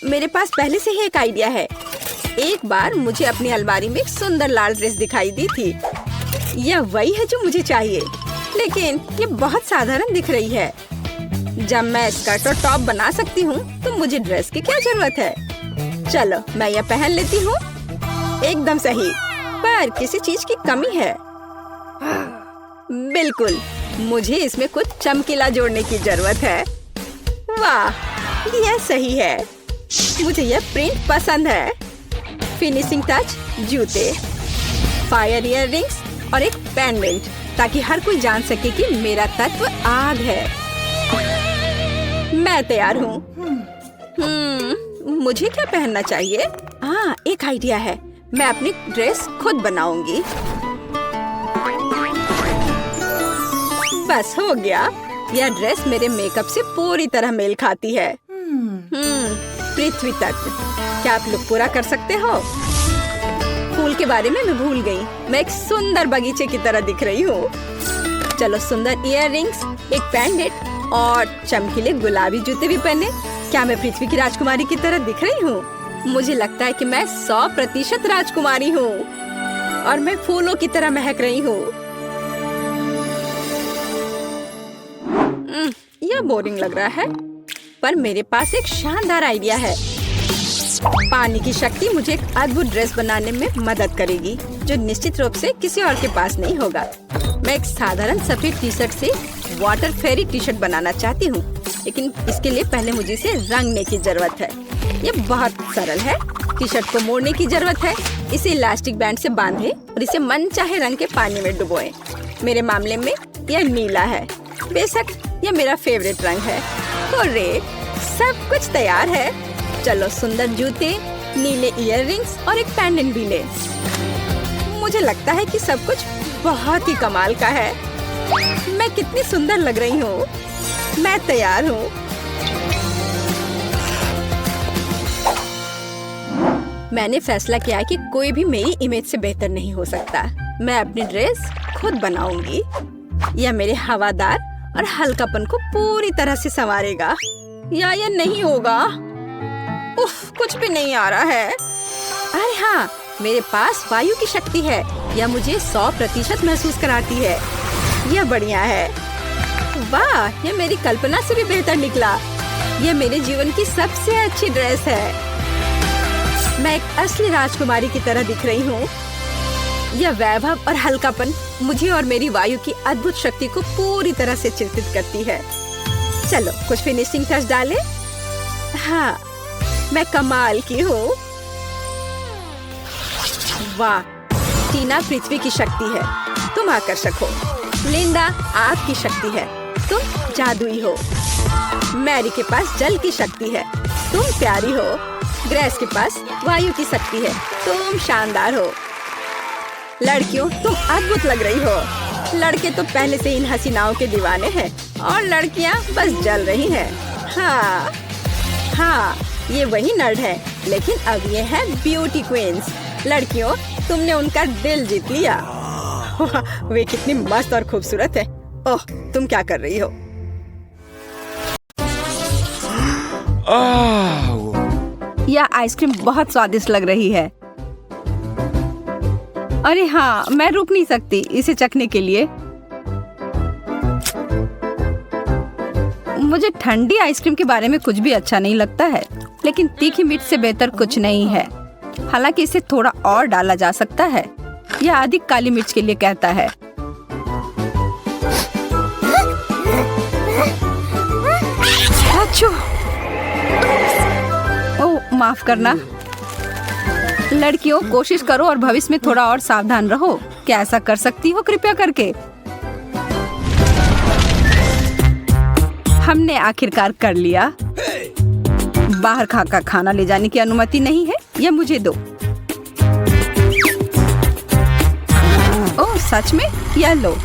मेरे पास पहले से ही एक आइडिया है। एक बार मुझे अपनी अलमारी में एक सुंदर लाल ड्रेस दिखाई दी थी। यह वही है जो मुझे चाहिए, लेकिन ये बहुत साधारण दिख रही है। जब मैं स्कर्ट और टॉप बना सकती हूँ, तो मुझे ड्रेस की क्या जरूरत है। चलो मैं यह पहन लेती हूँ। एकदम सही, पर किसी चीज की कमी है। बिल्कुल, मुझे इसमें कुछ चमकीला जोड़ने की जरूरत है। वाह, यह सही है। मुझे यह प्रिंट पसंद है। फिनिशिंग टच, जूते, फायर इयररिंग्स और एक पेंडेंट, ताकि हर कोई जान सके कि मेरा तत्व आग है। मैं तैयार हूँ। मुझे क्या पहनना चाहिए? एक आइडिया है। मैं अपनी ड्रेस खुद बनाऊंगी। बस हो गया। यह ड्रेस मेरे मेकअप से पूरी तरह मेल खाती है। पृथ्वी तत्व, क्या आप लोग पूरा कर सकते हो? फूल के बारे में मैं भूल गई। मैं एक सुंदर बगीचे की तरह दिख रही हूँ। चलो सुंदर इयररिंग्स, एक पेंडेंट और चमकीले गुलाबी जूते भी पहने। क्या मैं पृथ्वी की राजकुमारी की तरह दिख रही हूँ? मुझे लगता है कि मैं 100% राजकुमारी हूँ और मैं फूलों की तरह महक रही हूँ। यह बोरिंग लग रहा है, पर मेरे पास एक शानदार आइडिया है। पानी की शक्ति मुझे एक अद्भुत ड्रेस बनाने में मदद करेगी, जो निश्चित रूप से किसी और के पास नहीं होगा। मैं एक साधारण सफेद टी शर्ट से वाटर फेरी टी शर्ट बनाना चाहती हूँ, लेकिन इसके लिए पहले मुझे इसे रंगने की जरूरत है। ये बहुत सरल है। टी शर्ट को मोड़ने की जरूरत है। इसे इलास्टिक बैंड से बांधे और इसे मनचाहे रंग के पानी में डुबोए। मेरे मामले में यह नीला है। बेशक यह मेरा फेवरेट रंग है। अरे, सब कुछ तैयार है। चलो सुंदर जूते, नीले इयररिंग्स और एक पेंडेंट भी ले। मुझे लगता है कि सब कुछ बहुत ही कमाल का है। मैं कितनी सुंदर लग रही हूँ। मैं तैयार हूँ। मैंने फैसला किया कि कोई भी मेरी इमेज से बेहतर नहीं हो सकता। मैं अपनी ड्रेस खुद बनाऊंगी। यह मेरे हवादार और हल्कापन को पूरी तरह से संवारेगा। या यह नहीं होगा। उफ, कुछ भी नहीं आ रहा है। अरे हाँ, मेरे पास वायु की शक्ति है। यह मुझे 100% महसूस कराती है। यह बढ़िया है। वाह, यह मेरी कल्पना से भी बेहतर निकला। यह मेरे जीवन की सबसे अच्छी ड्रेस है। मैं एक असली राजकुमारी की तरह दिख रही हूँ। यह वैभव और हल्कापन मुझे और मेरी वायु की अद्भुत शक्ति को पूरी तरह से चिंतित करती है। चलो कुछ फिनिशिंग टच डालें। हाँ, मैं कमाल की हूँ। वाह, टीना पृथ्वी की शक्ति है, तुम आकर्षक हो। लिंडा आग की शक्ति है, तुम जादुई हो। मैरी के पास जल की शक्ति है, तुम प्यारी हो। ग्रेस के पास वायु की शक्ति है, तुम शानदार हो। लड़कियों, तुम अद्भुत लग रही हो। लड़के तो पहले से इन हसीनाओं के दीवाने हैं और लड़कियां बस जल रही हैं। हाँ, ये वही नर्ड है लेकिन अब ये है ब्यूटी क्वींस। लड़कियों, तुमने उनका दिल जीत लिया। वे कितनी मस्त और खूबसूरत है। ओह, तुम क्या कर रही हो? यह आइसक्रीम बहुत स्वादिष्ट लग रही है। अरे हाँ, मैं रुक नहीं सकती इसे चखने के लिए। मुझे ठंडी आइसक्रीम के बारे में कुछ भी अच्छा नहीं लगता है, लेकिन तीखी मिर्च से बेहतर कुछ नहीं है। हालांकि इसे थोड़ा और डाला जा सकता है। यह अधिक काली मिर्च के लिए कहता है। अच्छा, ओह माफ करना। लड़कियों, कोशिश करो और भविष्य में थोड़ा और सावधान रहो। क्या ऐसा कर सकती हो कृपया करके? हमने आखिरकार कर लिया। बाहर का खाना ले जाने की अनुमति नहीं है। यह मुझे दो। ओह सच में? यह लो।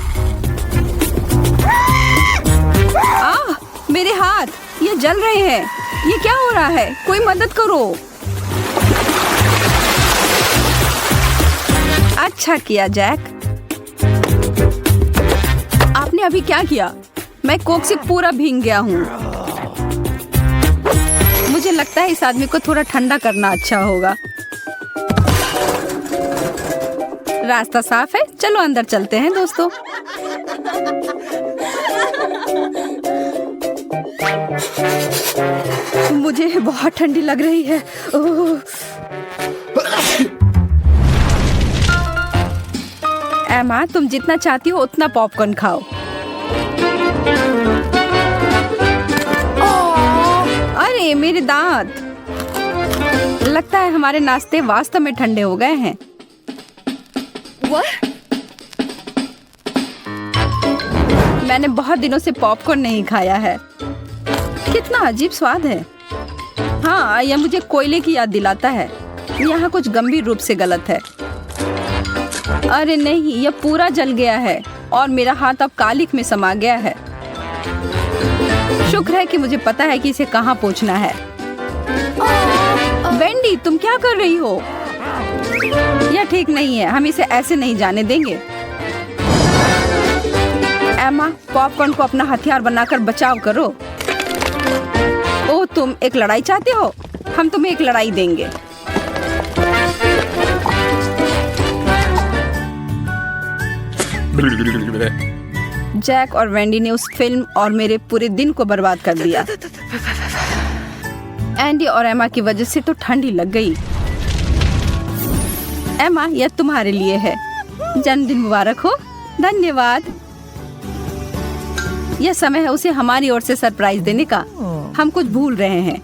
मेरे हाथ, ये जल रहे हैं। ये क्या हो रहा है? कोई मदद करो। अच्छा किया जैक। आपने अभी क्या किया? मैं कोक से पूरा भीग गया हूँ। मुझे लगता है इस आदमी को थोड़ा ठंडा करना अच्छा होगा। रास्ता साफ है, चलो अंदर चलते हैं दोस्तों। मुझे बहुत ठंडी लग रही है। एमा, तुम जितना चाहती हो उतना पॉपकॉर्न खाओ। अरे मेरे दांत! लगता है हमारे नाश्ते वास्तव में ठंडे हो गए हैं। मैंने बहुत दिनों से पॉपकॉर्न नहीं खाया है। कितना अजीब स्वाद है। हाँ, यह मुझे कोयले की याद दिलाता है। यहाँ कुछ गंभीर रूप से गलत है। अरे नहीं, यह पूरा जल गया है और मेरा हाथ अब कालिक में समा गया है। शुक्र है कि मुझे पता है कि इसे कहाँ पोंछना है। वेंडी, तुम क्या कर रही हो? यह ठीक नहीं है। हम इसे ऐसे नहीं जाने देंगे। एमा, पॉपकॉर्न को अपना हथियार बनाकर बचाव करो। ओह, तुम एक लड़ाई चाहते हो? हम तुम्हें एक लड़ाई देंगे। जैक और वेंडी ने उस फिल्म और मेरे पूरे दिन को बर्बाद कर दिया। एंडी और एमा की वजह से तो ठंडी लग गई। एमा, यह तुम्हारे लिए है। जन्मदिन मुबारक हो। धन्यवाद। यह समय है उसे हमारी ओर से सरप्राइज देने का। हम कुछ भूल रहे हैं।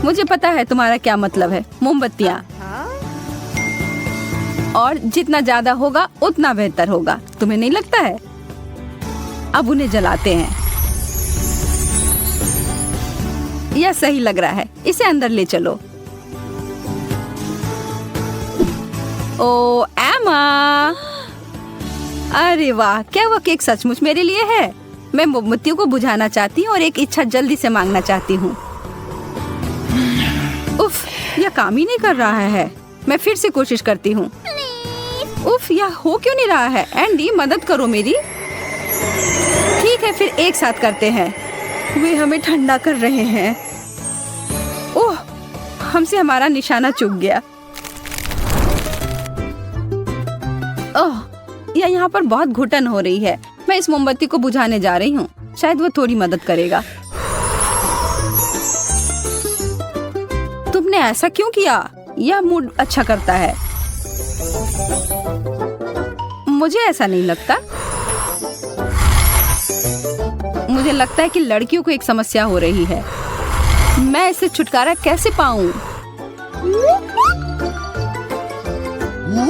मुझे पता है तुम्हारा क्या मतलब है। मोमबत्तियाँ। और जितना ज्यादा होगा उतना बेहतर होगा। तुम्हें नहीं लगता है? अब उन्हें जलाते हैं। यह सही लग रहा है। इसे अंदर ले चलो। ओ एमा! अरे वाह, क्या वह केक सचमुच मेरे लिए है? मैं मोमबत्तियों को बुझाना चाहती हूँ और एक इच्छा जल्दी से मांगना चाहती हूँ। उफ, यह काम ही नहीं कर रहा है। मैं फिर से कोशिश करती हूँ। उफ, यह हो क्यों नहीं रहा है? एंडी, मदद करो मेरी। ठीक है, फिर एक साथ करते हैं। वे हमें ठंडा कर रहे हैं। ओह, हमसे हमारा निशाना चूक गया। ओह, यह यहाँ पर बहुत घुटन हो रही है। मैं इस मोमबत्ती को बुझाने जा रही हूँ। शायद वो थोड़ी मदद करेगा। तुमने ऐसा क्यों किया? यह मूड अच्छा करता है। मुझे ऐसा नहीं लगता। मुझे लगता है कि लड़कियों को एक समस्या हो रही है। मैं इससे छुटकारा कैसे पाऊं?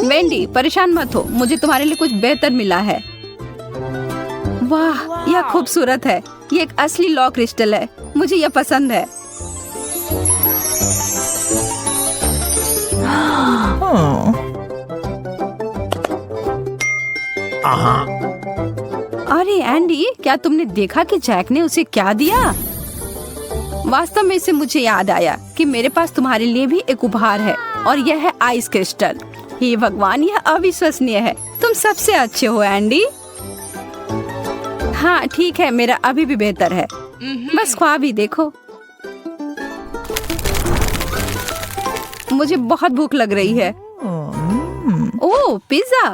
वेंडी, परेशान मत हो। मुझे तुम्हारे लिए कुछ बेहतर मिला है। वाह, यह खूबसूरत है। ये एक असली लॉ क्रिस्टल है। मुझे यह पसंद है। अरे एंडी, क्या तुमने देखा कि जैक ने उसे क्या दिया? वास्तव में इससे मुझे याद आया कि मेरे पास तुम्हारे लिए भी एक उपहार है और यह है आइस क्रिस्टल। हे भगवान, यह अविश्वसनीय है। तुम सबसे अच्छे हो एंडी। हाँ ठीक है, मेरा अभी भी बेहतर है। बस ख्वाब ही देखो। मुझे बहुत भूख लग रही है। ओह, पिज्जा।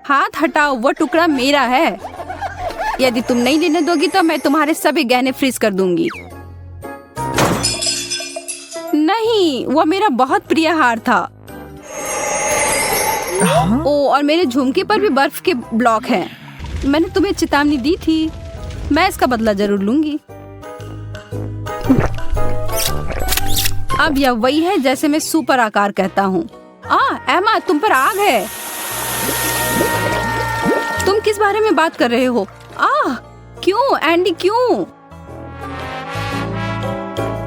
हाथ हटाओ, वो टुकड़ा मेरा है। यदि तुम नहीं लेने दोगी तो मैं तुम्हारे सभी गहने फ्रीज कर दूंगी। नहीं, वो मेरा बहुत प्रिय हार था। ओ, और मेरे झुमके पर भी बर्फ के ब्लॉक हैं। मैंने तुम्हें चेतावनी दी थी। मैं इसका बदला जरूर लूंगी। अब यह वही है जैसे मैं सुपर आकार कहता हूँ। एमा, तुम पर आग है। तुम किस बारे में बात कर रहे हो? क्यों एंडी, क्यों?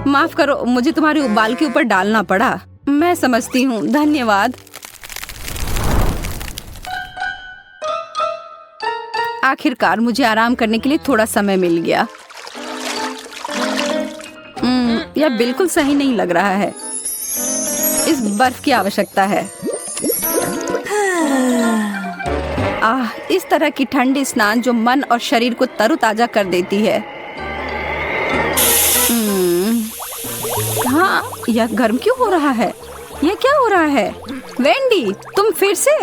माफ करो, मुझे तुम्हारे बाल के ऊपर डालना पड़ा। मैं समझती हूँ, धन्यवाद। आखिरकार मुझे आराम करने के लिए थोड़ा समय मिल गया। यह बिल्कुल सही नहीं लग रहा है। इस बर्फ की आवश्यकता है। इस तरह की ठंडी स्नान जो मन और शरीर को तरोताजा कर देती है। हाँ, यह गर्म क्यों हो रहा है? यह क्या हो रहा है? वेंडी, तुम फिर से?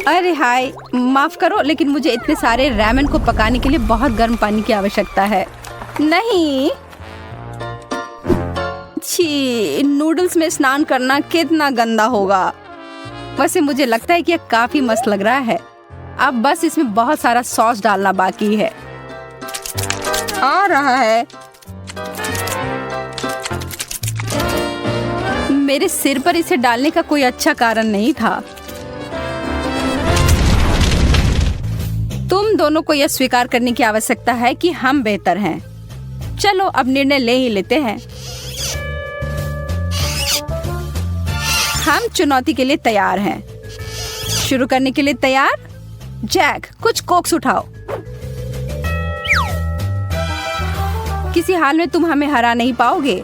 अरे हाय, माफ करो, लेकिन मुझे इतने सारे रैमेन को पकाने के लिए बहुत गर्म पानी की आवश्यकता है। नहीं, छी, नूडल्स में स्नान करना कितना गंदा होगा। वैसे मुझे लगता है कि यह काफी मस्त लग रहा है। अब बस इसमें बहुत सारा सॉस डालना बाकी है। आ रहा है। मेरे सिर पर इसे डालने का कोई अच्छा कारण नहीं था। तुम दोनों को यह स्वीकार करने की आवश्यकता है कि हम बेहतर हैं। चलो अब निर्णय ले ही लेते हैं। हम चुनौती के लिए तैयार हैं। शुरू करने के लिए तैयार? जैक, कुछ कोक्स उठाओ। किसी हाल में तुम हमें हरा नहीं पाओगे।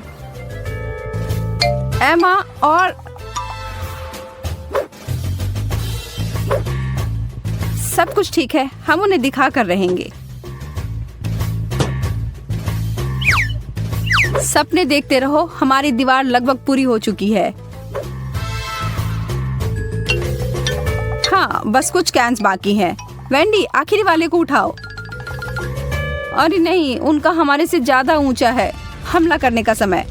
एमा और सब कुछ ठीक है, हम उन्हें दिखा कर रहेंगे। सपने देखते रहो, हमारी दीवार लगभग पूरी हो चुकी है। हाँ, बस कुछ कैंस बाकी हैं। वेंडी, आखिरी वाले को उठाओ। अरे नहीं, उनका हमारे से ज्यादा ऊंचा है। हमला करने का समय।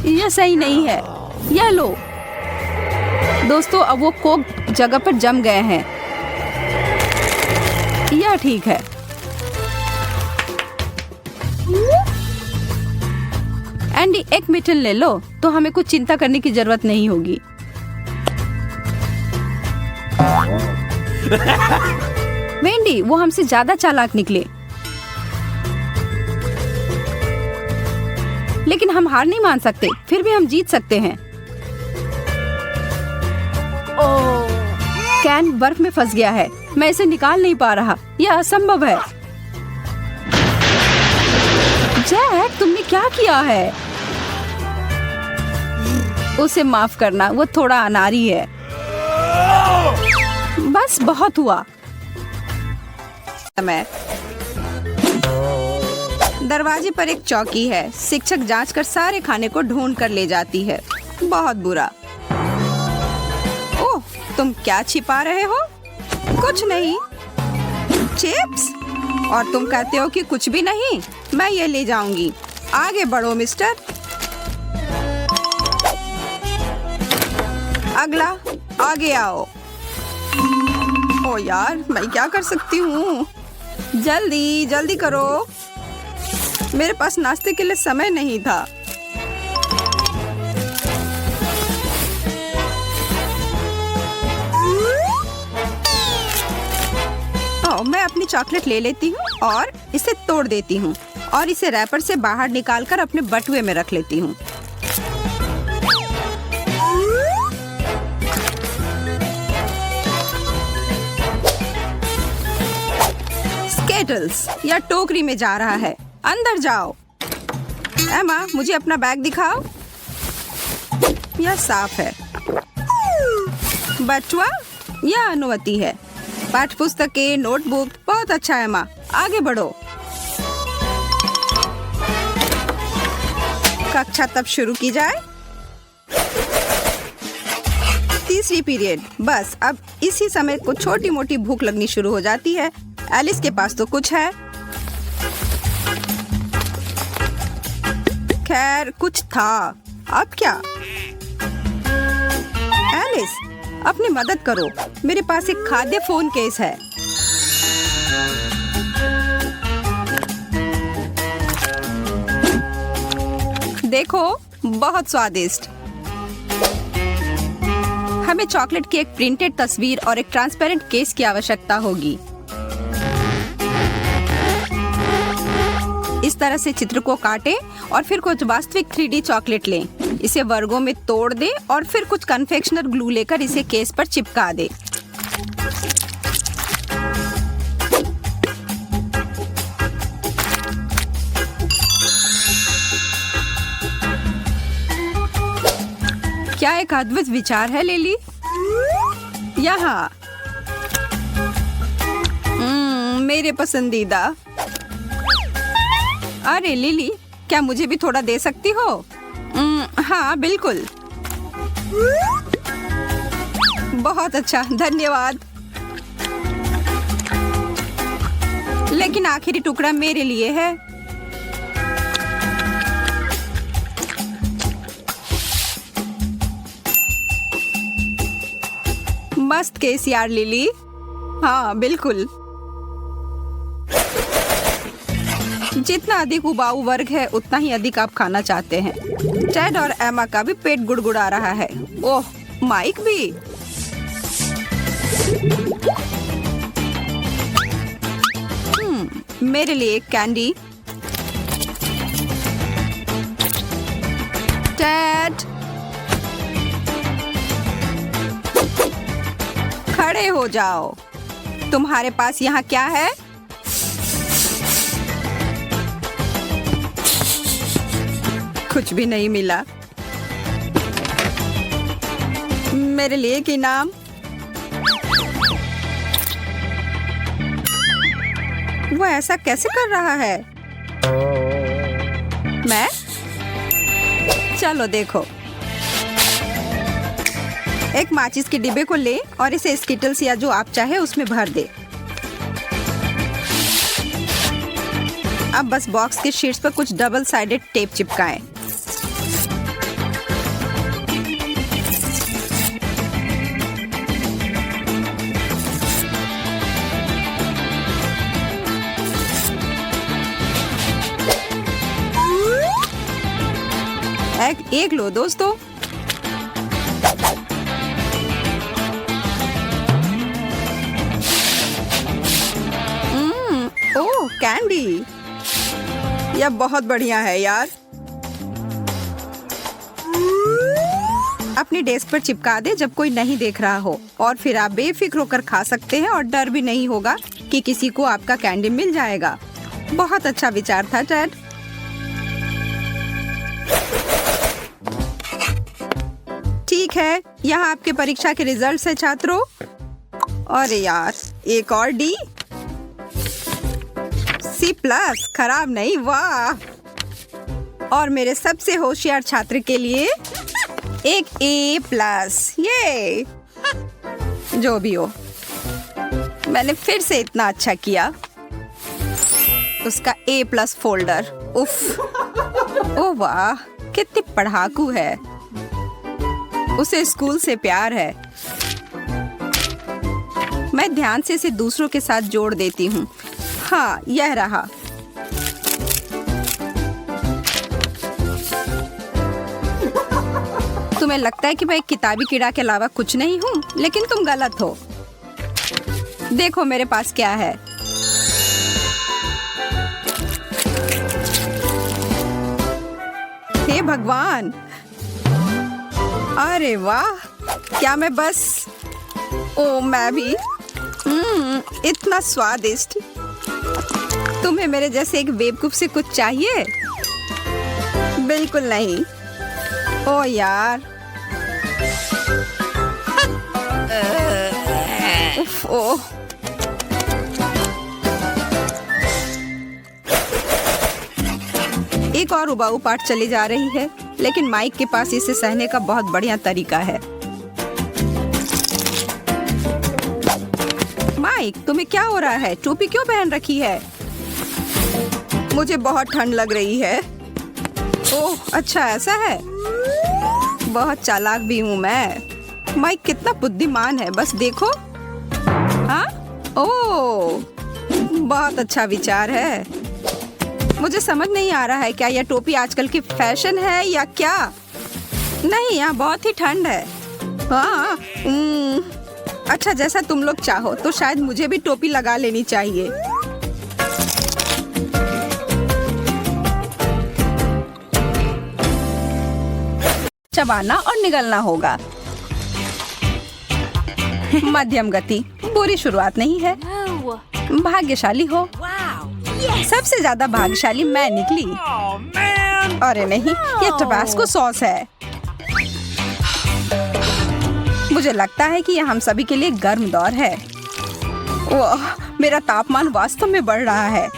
यह सही नहीं है। यह लो दोस्तों, अब वो कोक जगह पर जम गए हैं। यह ठीक है। एंडी, एक मिटन ले लो तो हमें कुछ चिंता करने की जरूरत नहीं होगी। वेंडी, वो हमसे ज्यादा चालाक निकले। लेकिन हम हार नहीं मान सकते, फिर भी हम जीत सकते हैं। कैन बर्फ में फंस गया है। मैं इसे निकाल नहीं पा रहा। यह असंभव है। जैक, तुमने क्या किया है? उसे माफ करना, वो थोड़ा अनाड़ी है। बस बहुत हुआ। दरवाजे पर एक चौकी है। शिक्षक जांच कर सारे खाने को ढूंढ कर ले जाती है। बहुत बुरा। ओह, तुम क्या छिपा रहे हो? कुछ नहीं। चिप्स? और तुम कहते हो कि कुछ भी नहीं? मैं ये ले जाऊंगी। आगे बढ़ो मिस्टर। अगला, आगे आओ। ओ यार, मैं क्या कर सकती हूँ? जल्दी जल्दी करो। मेरे पास नाश्ते के लिए समय नहीं था। मैं अपनी चॉकलेट ले लेती हूँ और इसे तोड़ देती हूँ और इसे रैपर से बाहर निकालकर अपने बटुए में रख लेती हूँ। केटल्स या टोकरी में जा रहा है। अंदर जाओ। एमा, मुझे अपना बैग दिखाओ। यह साफ है। बटुआ, यह अनुमति है। पाठ्य पुस्तकें, नोटबुक, बहुत अच्छा है माँ। आगे बढ़ो। कक्षा तब शुरू की जाए। तीसरी पीरियड। बस अब इसी समय को छोटी मोटी भूख लगनी शुरू हो जाती है। एलिस के पास तो कुछ है। खैर, कुछ था। अब क्या? एलिस, अपनी मदद करो। मेरे पास एक खाद्य फोन केस है। देखो, बहुत स्वादिष्ट। हमें चॉकलेट की एक प्रिंटेड तस्वीर और एक ट्रांसपेरेंट केस की आवश्यकता होगी। इस तरह से चित्र को काटें और फिर कुछ वास्तविक 3D चॉकलेट लें। इसे वर्गों में तोड़ दें और फिर कुछ कन्फेक्शनर ग्लू लेकर इसे केस पर चिपका दें। क्या एक अद्भुत विचार है लिली। यहाँ मेरे पसंदीदा। अरे लिली, क्या मुझे भी थोड़ा दे सकती हो? हाँ बिल्कुल। बहुत अच्छा, धन्यवाद। लेकिन आखिरी टुकड़ा मेरे लिए है। मस्त केस यार लिली। हाँ बिल्कुल। जितना अधिक उबाऊ वर्ग है उतना ही अधिक आप खाना चाहते हैं। टेड और एमा का भी पेट गुड़गुड़ा रहा है। ओह, माइक भी। मेरे लिए एक कैंडी। टेड, खड़े हो जाओ। तुम्हारे पास यहाँ क्या है? कुछ भी नहीं मिला। मेरे लिए एक इनाम। वो ऐसा कैसे कर रहा है? मैं? चलो देखो। एक माचिस के डिब्बे को ले और इसे स्किटल्स या जो आप चाहे उसमें भर दे। अब बस बॉक्स के शीट्स पर कुछ डबल साइडेड टेप चिपकाएं। एक लो दोस्तों। ओह, कैंडी। यह बहुत बढ़िया है यार। अपनी डेस्क पर चिपका दे जब कोई नहीं देख रहा हो, और फिर आप बेफिक्र होकर खा सकते हैं और डर भी नहीं होगा कि किसी को आपका कैंडी मिल जाएगा। बहुत अच्छा विचार था टेड। ठीक है, यहाँ आपके परीक्षा के रिजल्ट्स हैं छात्रों। अरे यार, एक और डी। C+, खराब नहीं, वाह। और मेरे सबसे होशियार छात्र के लिए एक A+। ये जो भी हो, मैंने फिर से इतना अच्छा किया। उसका A+ फोल्डर। उफ, ओ वाह, कितनी पढ़ाकू है। उसे स्कूल से प्यार है। मैं ध्यान से इसे दूसरों के साथ जोड़ देती हूँ। हाँ, यह रहा। तुम्हें लगता है कि मैं एक किताबी कीड़ा के अलावा कुछ नहीं हूँ, लेकिन तुम गलत हो। देखो मेरे पास क्या है। हे भगवान, अरे वाह, क्या मैं बस। ओ, मैं भी। इतना स्वादिष्ट। तुम्हें मेरे जैसे एक बेवकूफ से कुछ चाहिए? बिल्कुल नहीं। ओ यार। उफ, ओह। एक और उबाऊ पार्ट चली जा रही है, लेकिन माइक के पास इसे सहने का बहुत बढ़िया तरीका है। माइक, तुम्हें क्या हो रहा है? टोपी क्यों पहन रखी है? मुझे बहुत ठंड लग रही है। ओह, अच्छा ऐसा है। बहुत चालाक भी हूँ मैं। माइक कितना बुद्धिमान है, बस देखो। हाँ? ओह, बहुत अच्छा विचार है। मुझे समझ नहीं आ रहा है, क्या यह टोपी आजकल की फैशन है या क्या? नहीं, यहाँ बहुत ही ठंड है। हाँ, अच्छा, जैसा तुम लोग चाहो, तो शायद मुझे भी टोपी लगा लेनी चाहिए। चबाना और निगलना होगा। मध्यम गति, बुरी शुरुआत नहीं है। भाग्यशाली हो। सबसे ज्यादा भाग्यशाली मैं निकली। अरे नहीं, ये टबास्को सॉस है। मुझे लगता है कि यह हम सभी के लिए गर्म दौर है। ओह, मेरा तापमान वास्तव में बढ़ रहा है।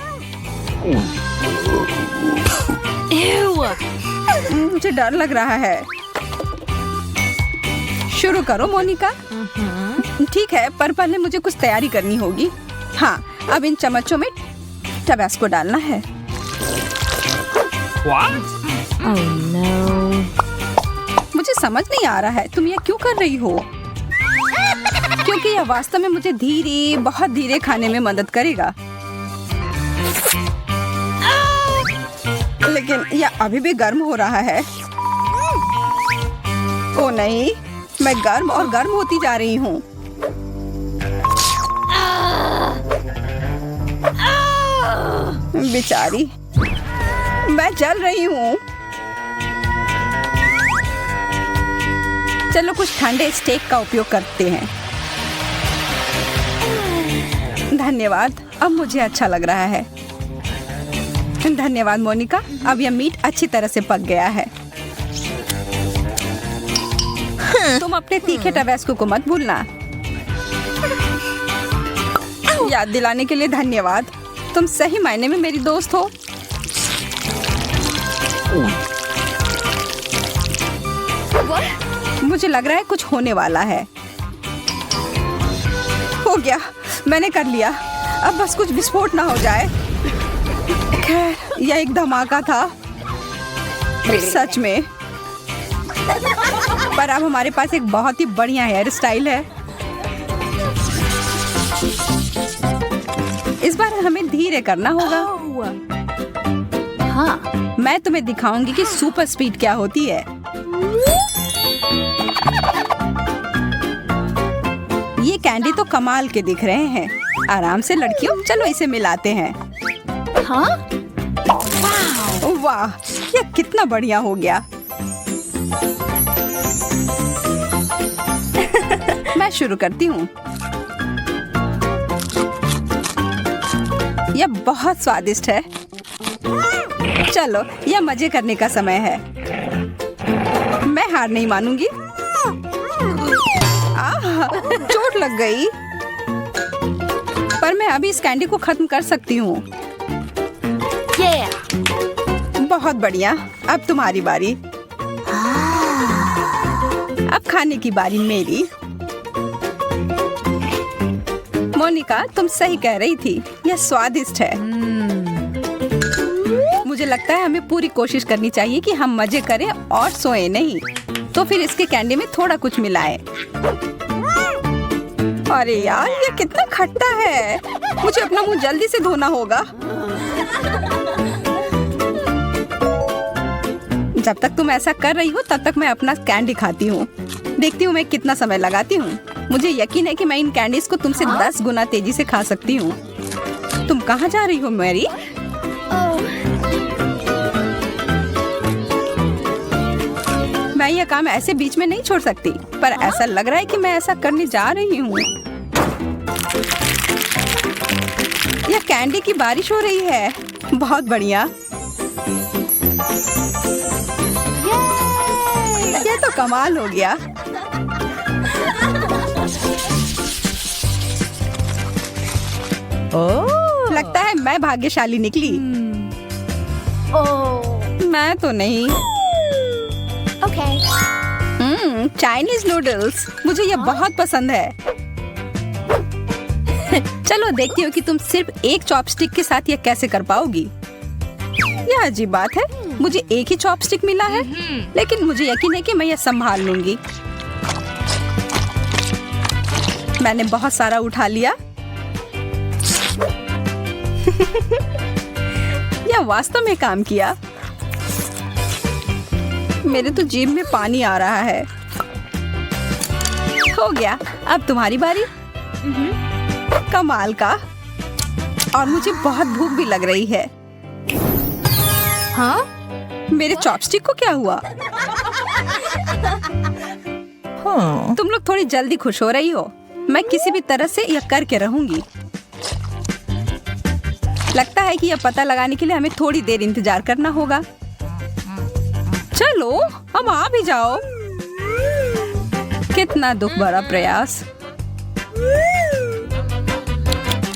मुझे डर लग रहा है। शुरू करो मोनिका। ठीक है, पर पहले मुझे कुछ तैयारी करनी होगी। हाँ, अब इन चम्मचों में टबास्को डालना है। Oh no. मुझे समझ नहीं आ रहा है, तुम यह क्यों कर रही हो? क्योंकि यह वास्तव में मुझे धीरे, बहुत धीरे खाने में मदद करेगा। लेकिन यह अभी भी गर्म हो रहा है। ओ नहीं, मैं गर्म और गर्म होती जा रही हूँ। बेचारी, मैं जल रही हूँ। चलो कुछ ठंडे स्टेक का उपयोग करते हैं। धन्यवाद, अब मुझे अच्छा लग रहा है। धन्यवाद मोनिका, अब यह मीट अच्छी तरह से पक गया है। तुम अपने तीखे टबास्को को मत भूलना। याद दिलाने के लिए धन्यवाद। तुम सही मायने में मेरी दोस्त हो। मुझे लग रहा है कुछ होने वाला है। हो गया, मैंने कर लिया। अब बस कुछ विस्फोट ना हो जाए। खैर, यह एक धमाका था सच में। पर अब हमारे पास एक बहुत ही बढ़िया हेयर स्टाइल है। इस बार हमें धीरे करना होगा। हाँ, मैं तुम्हें दिखाऊंगी कि सुपर स्पीड क्या होती है। ये कैंडी तो कमाल के दिख रहे हैं। आराम से लड़कियों, चलो इसे मिलाते हैं। हाँ? वाह, यह कितना बढ़िया हो गया। मैं शुरू करती हूँ। यह बहुत स्वादिष्ट है। चलो, यह मजे करने का समय है। मैं हार नहीं मानूंगी। चोट लग गई। पर मैं अभी इस कैंडी को खत्म कर सकती हूँ। बहुत बढ़िया, अब तुम्हारी बारी। अब खाने की बारी मेरी। मोनिका, तुम सही कह रही थी, यह स्वादिष्ट है। मुझे लगता है हमें पूरी कोशिश करनी चाहिए कि हम मजे करें और सोए नहीं। तो फिर इसके कैंडी में थोड़ा कुछ मिलाएं। अरे यार, ये कितना खट्टा है। मुझे अपना मुंह जल्दी से धोना होगा। जब तक तुम ऐसा कर रही हो, तब तक मैं अपना कैंडी खाती हूँ। देखती हूँ मैं कितना समय लगाती हूँ। मुझे यकीन है कि मैं इन कैंडीज को तुमसे 10 गुना तेजी से खा सकती हूँ। तुम कहाँ जा रही हो मैरी? मैं यह काम ऐसे बीच में नहीं छोड़ सकती, पर ऐसा लग रहा है कि मैं ऐसा करने जा रही हूँ। यह कैंडी की बारिश हो रही है। बहुत बढ़िया। ये तो कमाल हो गया। Oh. लगता है मैं भाग्यशाली निकली। मैं तो नहीं। Okay. चाइनीज नूडल्स, मुझे ये बहुत पसंद है। चलो देखती हूँ कि तुम सिर्फ एक चॉपस्टिक के साथ ये कैसे कर पाओगी। यह अजीब बात है, मुझे एक ही चॉपस्टिक मिला है, लेकिन मुझे यकीन है कि मैं यह संभाल लूंगी। मैंने बहुत सारा उठा लिया। यह वास्तव में काम किया। मेरे तो जीभ में पानी आ रहा है। हो गया, अब तुम्हारी बारी। कमाल का। और मुझे बहुत भूख भी लग रही है। Huh? मेरे चॉपस्टिक को क्या हुआ? तुम लोग थोड़ी जल्दी खुश हो रही हो। मैं किसी भी तरह से यह करके रहूंगी। लगता है कि यह पता लगाने के लिए हमें थोड़ी देर इंतजार करना होगा। चलो अब आ भी जाओ। कितना दुख भरा प्रयास।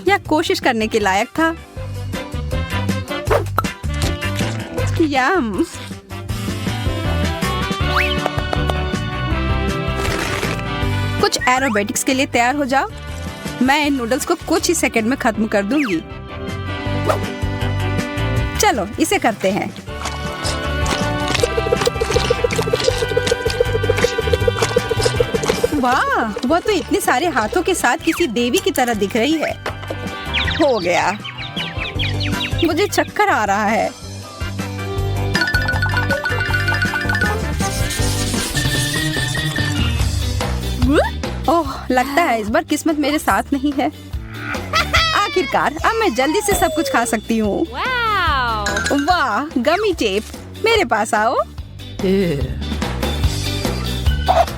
यह कोशिश करने के लायक था। यम। कुछ एरोबेटिक्स के लिए तैयार हो जाओ। मैं इन नूडल्स को कुछ ही सेकंड में खत्म कर दूंगी। चलो इसे करते हैं। वाह, वह तो इतने सारे हाथों के साथ किसी देवी की तरह दिख रही है। हो गया। मुझे चक्कर आ रहा है। ओह, लगता है इस बार किस्मत मेरे साथ नहीं है। आखिरकार अब मैं जल्दी से सब कुछ खा सकती हूँ। Wow. वाह, गमी टेप, मेरे पास आओ।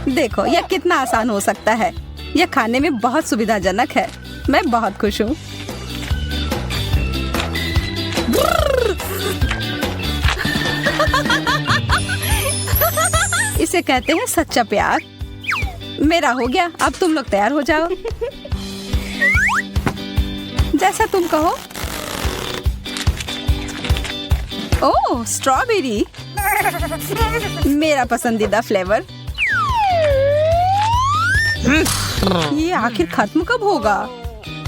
देखो यह कितना आसान हो सकता है। यह खाने में बहुत सुविधाजनक है। मैं बहुत खुश हूँ। इसे कहते हैं सच्चा प्यार। मेरा हो गया, अब तुम लोग तैयार हो जाओ। जैसा तुम कहो। ओह, स्ट्रॉबेरी, मेरा पसंदीदा फ्लेवर। ये आखिर खत्म कब होगा?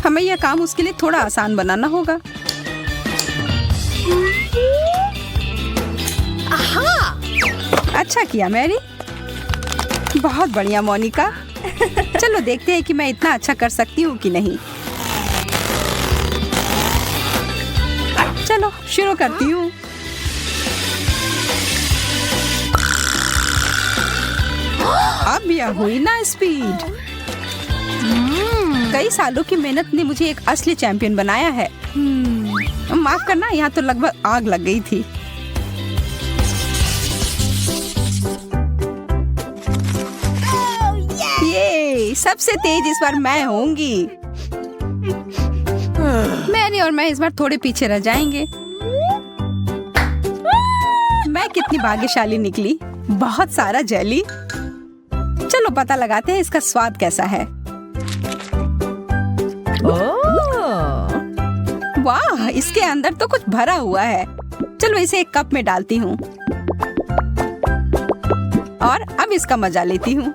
हमें यह काम उसके लिए थोड़ा आसान बनाना होगा। अच्छा किया मैरी। बहुत बढ़िया मोनिका। चलो देखते हैं कि मैं इतना अच्छा कर सकती हूँ कि नहीं। चलो शुरू करती हूँ। अब यह हुई ना स्पीड। कई सालों की मेहनत ने मुझे एक असली चैंपियन बनाया है। माफ करना, यहाँ तो लगभग आग लग गई थी। ये सबसे तेज इस बार मैं होंगी। मैरी और मैं इस बार थोड़े पीछे रह जाएंगे। मैं कितनी भाग्यशाली निकली। बहुत सारा जेली। चलो पता लगाते हैं इसका स्वाद कैसा है। वाह, इसके अंदर तो कुछ भरा हुआ है। चलो इसे एक कप में डालती हूँ और अब इसका मजा लेती हूँ।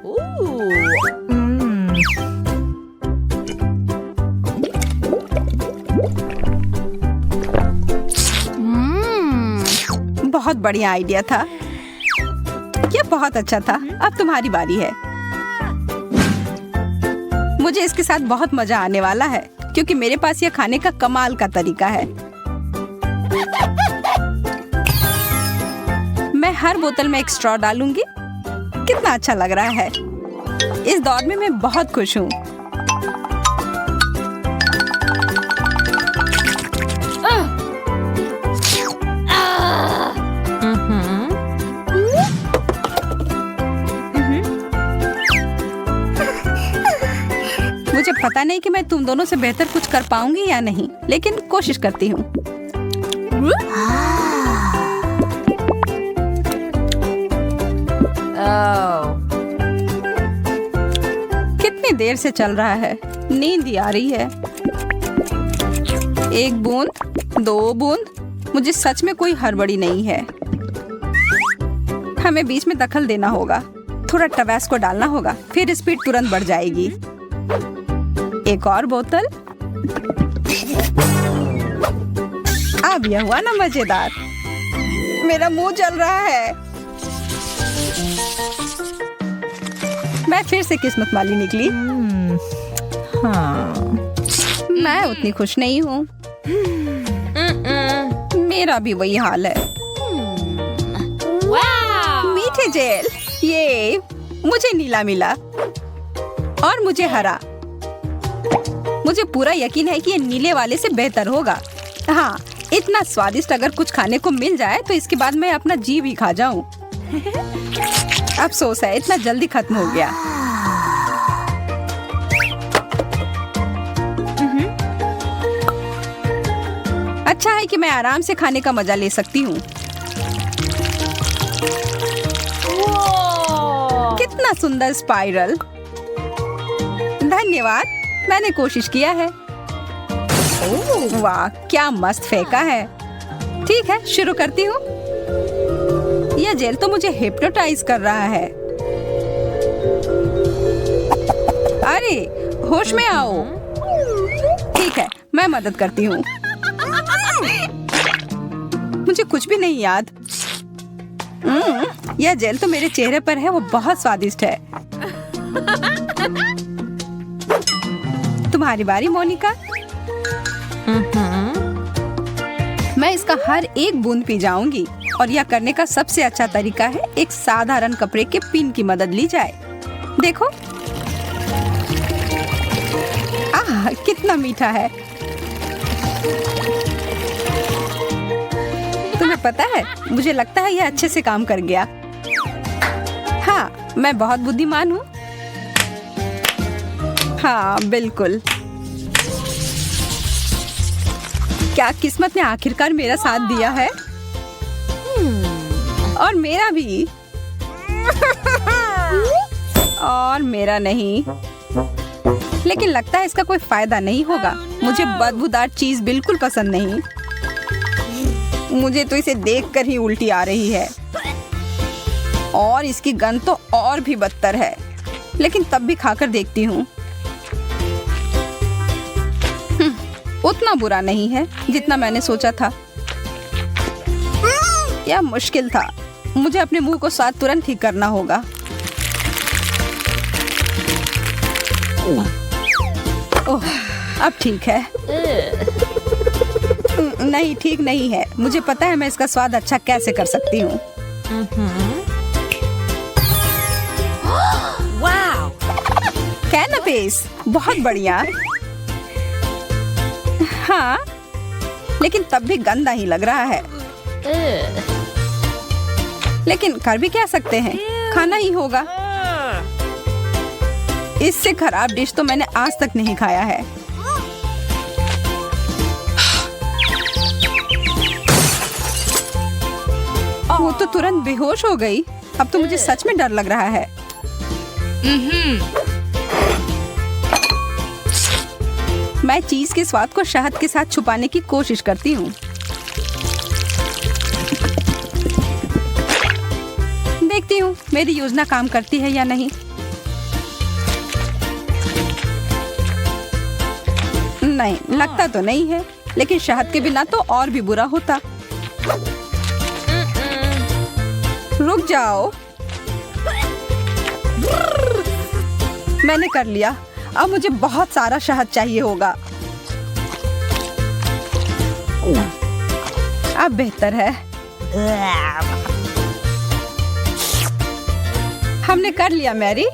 बहुत बढ़िया आइडिया था। यह बहुत अच्छा था। अब तुम्हारी बारी है। मुझे इसके साथ बहुत मजा आने वाला है क्योंकि मेरे पास यह खाने का कमाल का तरीका है। मैं हर बोतल में एक स्ट्रॉ डालूंगी। कितना अच्छा लग रहा है। इस दौर में मैं बहुत खुश हूँ। मुझे पता नहीं कि मैं तुम दोनों से बेहतर कुछ कर पाऊंगी या नहीं, लेकिन कोशिश करती हूँ। कितनी देर से चल रहा है, नींद ही आ रही है। एक बूंद, 2 बूंद, मुझे सच में कोई हड़बड़ी नहीं है। हमें बीच में दखल देना होगा, थोड़ा टबैस्को डालना होगा, फिर स्पीड तुरंत बढ़ जाएगी। एक और बोतल। अब यह हुआ ना मजेदार। मेरा मुंह जल रहा है। मैं फिर से किस्मत वाली निकली। हाँ, मैं उतनी खुश नहीं हूँ। मेरा भी वही हाल है। मीठे जेल, ये मुझे नीला मिला और मुझे हरा। मुझे पूरा यकीन है कि ये नीले वाले से बेहतर होगा। हाँ, इतना स्वादिष्ट अगर कुछ खाने को मिल जाए तो इसके बाद मैं अपना जी भी खा जाऊं। अफसोस है, इतना जल्दी खत्म हो गया। अच्छा है कि मैं आराम से खाने का मजा ले सकती हूँ। कितना सुंदर स्पाइरल। धन्यवाद, मैंने कोशिश किया है। वाह, क्या मस्त फेंका है। ठीक है, शुरू करती हूँ। यह जेल तो मुझे हिप्नोटाइज कर रहा है। अरे, होश में आओ। ठीक है, मैं मदद करती हूँ। मुझे कुछ भी नहीं याद। यह जेल तो मेरे चेहरे पर है, वो बहुत स्वादिष्ट है। तुम्हारी बारी मोनिका। मैं इसका हर एक बूंद पी जाऊंगी और यह करने का सबसे अच्छा तरीका है एक साधारण कपड़े के पिन की मदद ली जाए। देखो, आह, कितना मीठा है। तुम्हें पता है, मुझे लगता है यह अच्छे से काम कर गया। हाँ, मैं बहुत बुद्धिमान हूँ। हाँ, बिल्कुल। क्या किस्मत ने आखिरकार मेरा साथ दिया है? और मेरा भी। और मेरा नहीं। लेकिन लगता है इसका कोई फायदा नहीं होगा। मुझे बदबूदार चीज बिल्कुल पसंद नहीं। मुझे तो इसे देखकर ही उल्टी आ रही है। और इसकी गंध तो और भी बदतर है। लेकिन तब भी खाकर देखती हूँ। उतना बुरा नहीं है जितना मैंने सोचा था। यह मुश्किल था। मुझे अपने मुंह को स्वाद तुरंत ठीक करना होगा। ओह, अब ठीक है। नहीं, ठीक नहीं है। मुझे पता है मैं इसका स्वाद अच्छा कैसे कर सकती हूँ। कैनपीस, बहुत बढ़िया। हाँ, लेकिन तब भी गंदा ही लग रहा है। लेकिन कर भी क्या सकते हैं, खाना ही होगा। इससे खराब डिश तो मैंने आज तक नहीं खाया है। वो तो तुरंत बेहोश हो गई। अब तो मुझे सच में डर लग रहा है। मैं चीज के स्वाद को शहद के साथ छुपाने की कोशिश करती हूँ। देखती हूँ मेरी योजना काम करती है या नहीं। नहीं, लगता तो नहीं है। लेकिन शहद के बिना तो और भी बुरा होता। रुक जाओ। मैंने कर लिया। अब मुझे बहुत सारा शहद चाहिए होगा। अब बेहतर है। हमने कर लिया मैरी।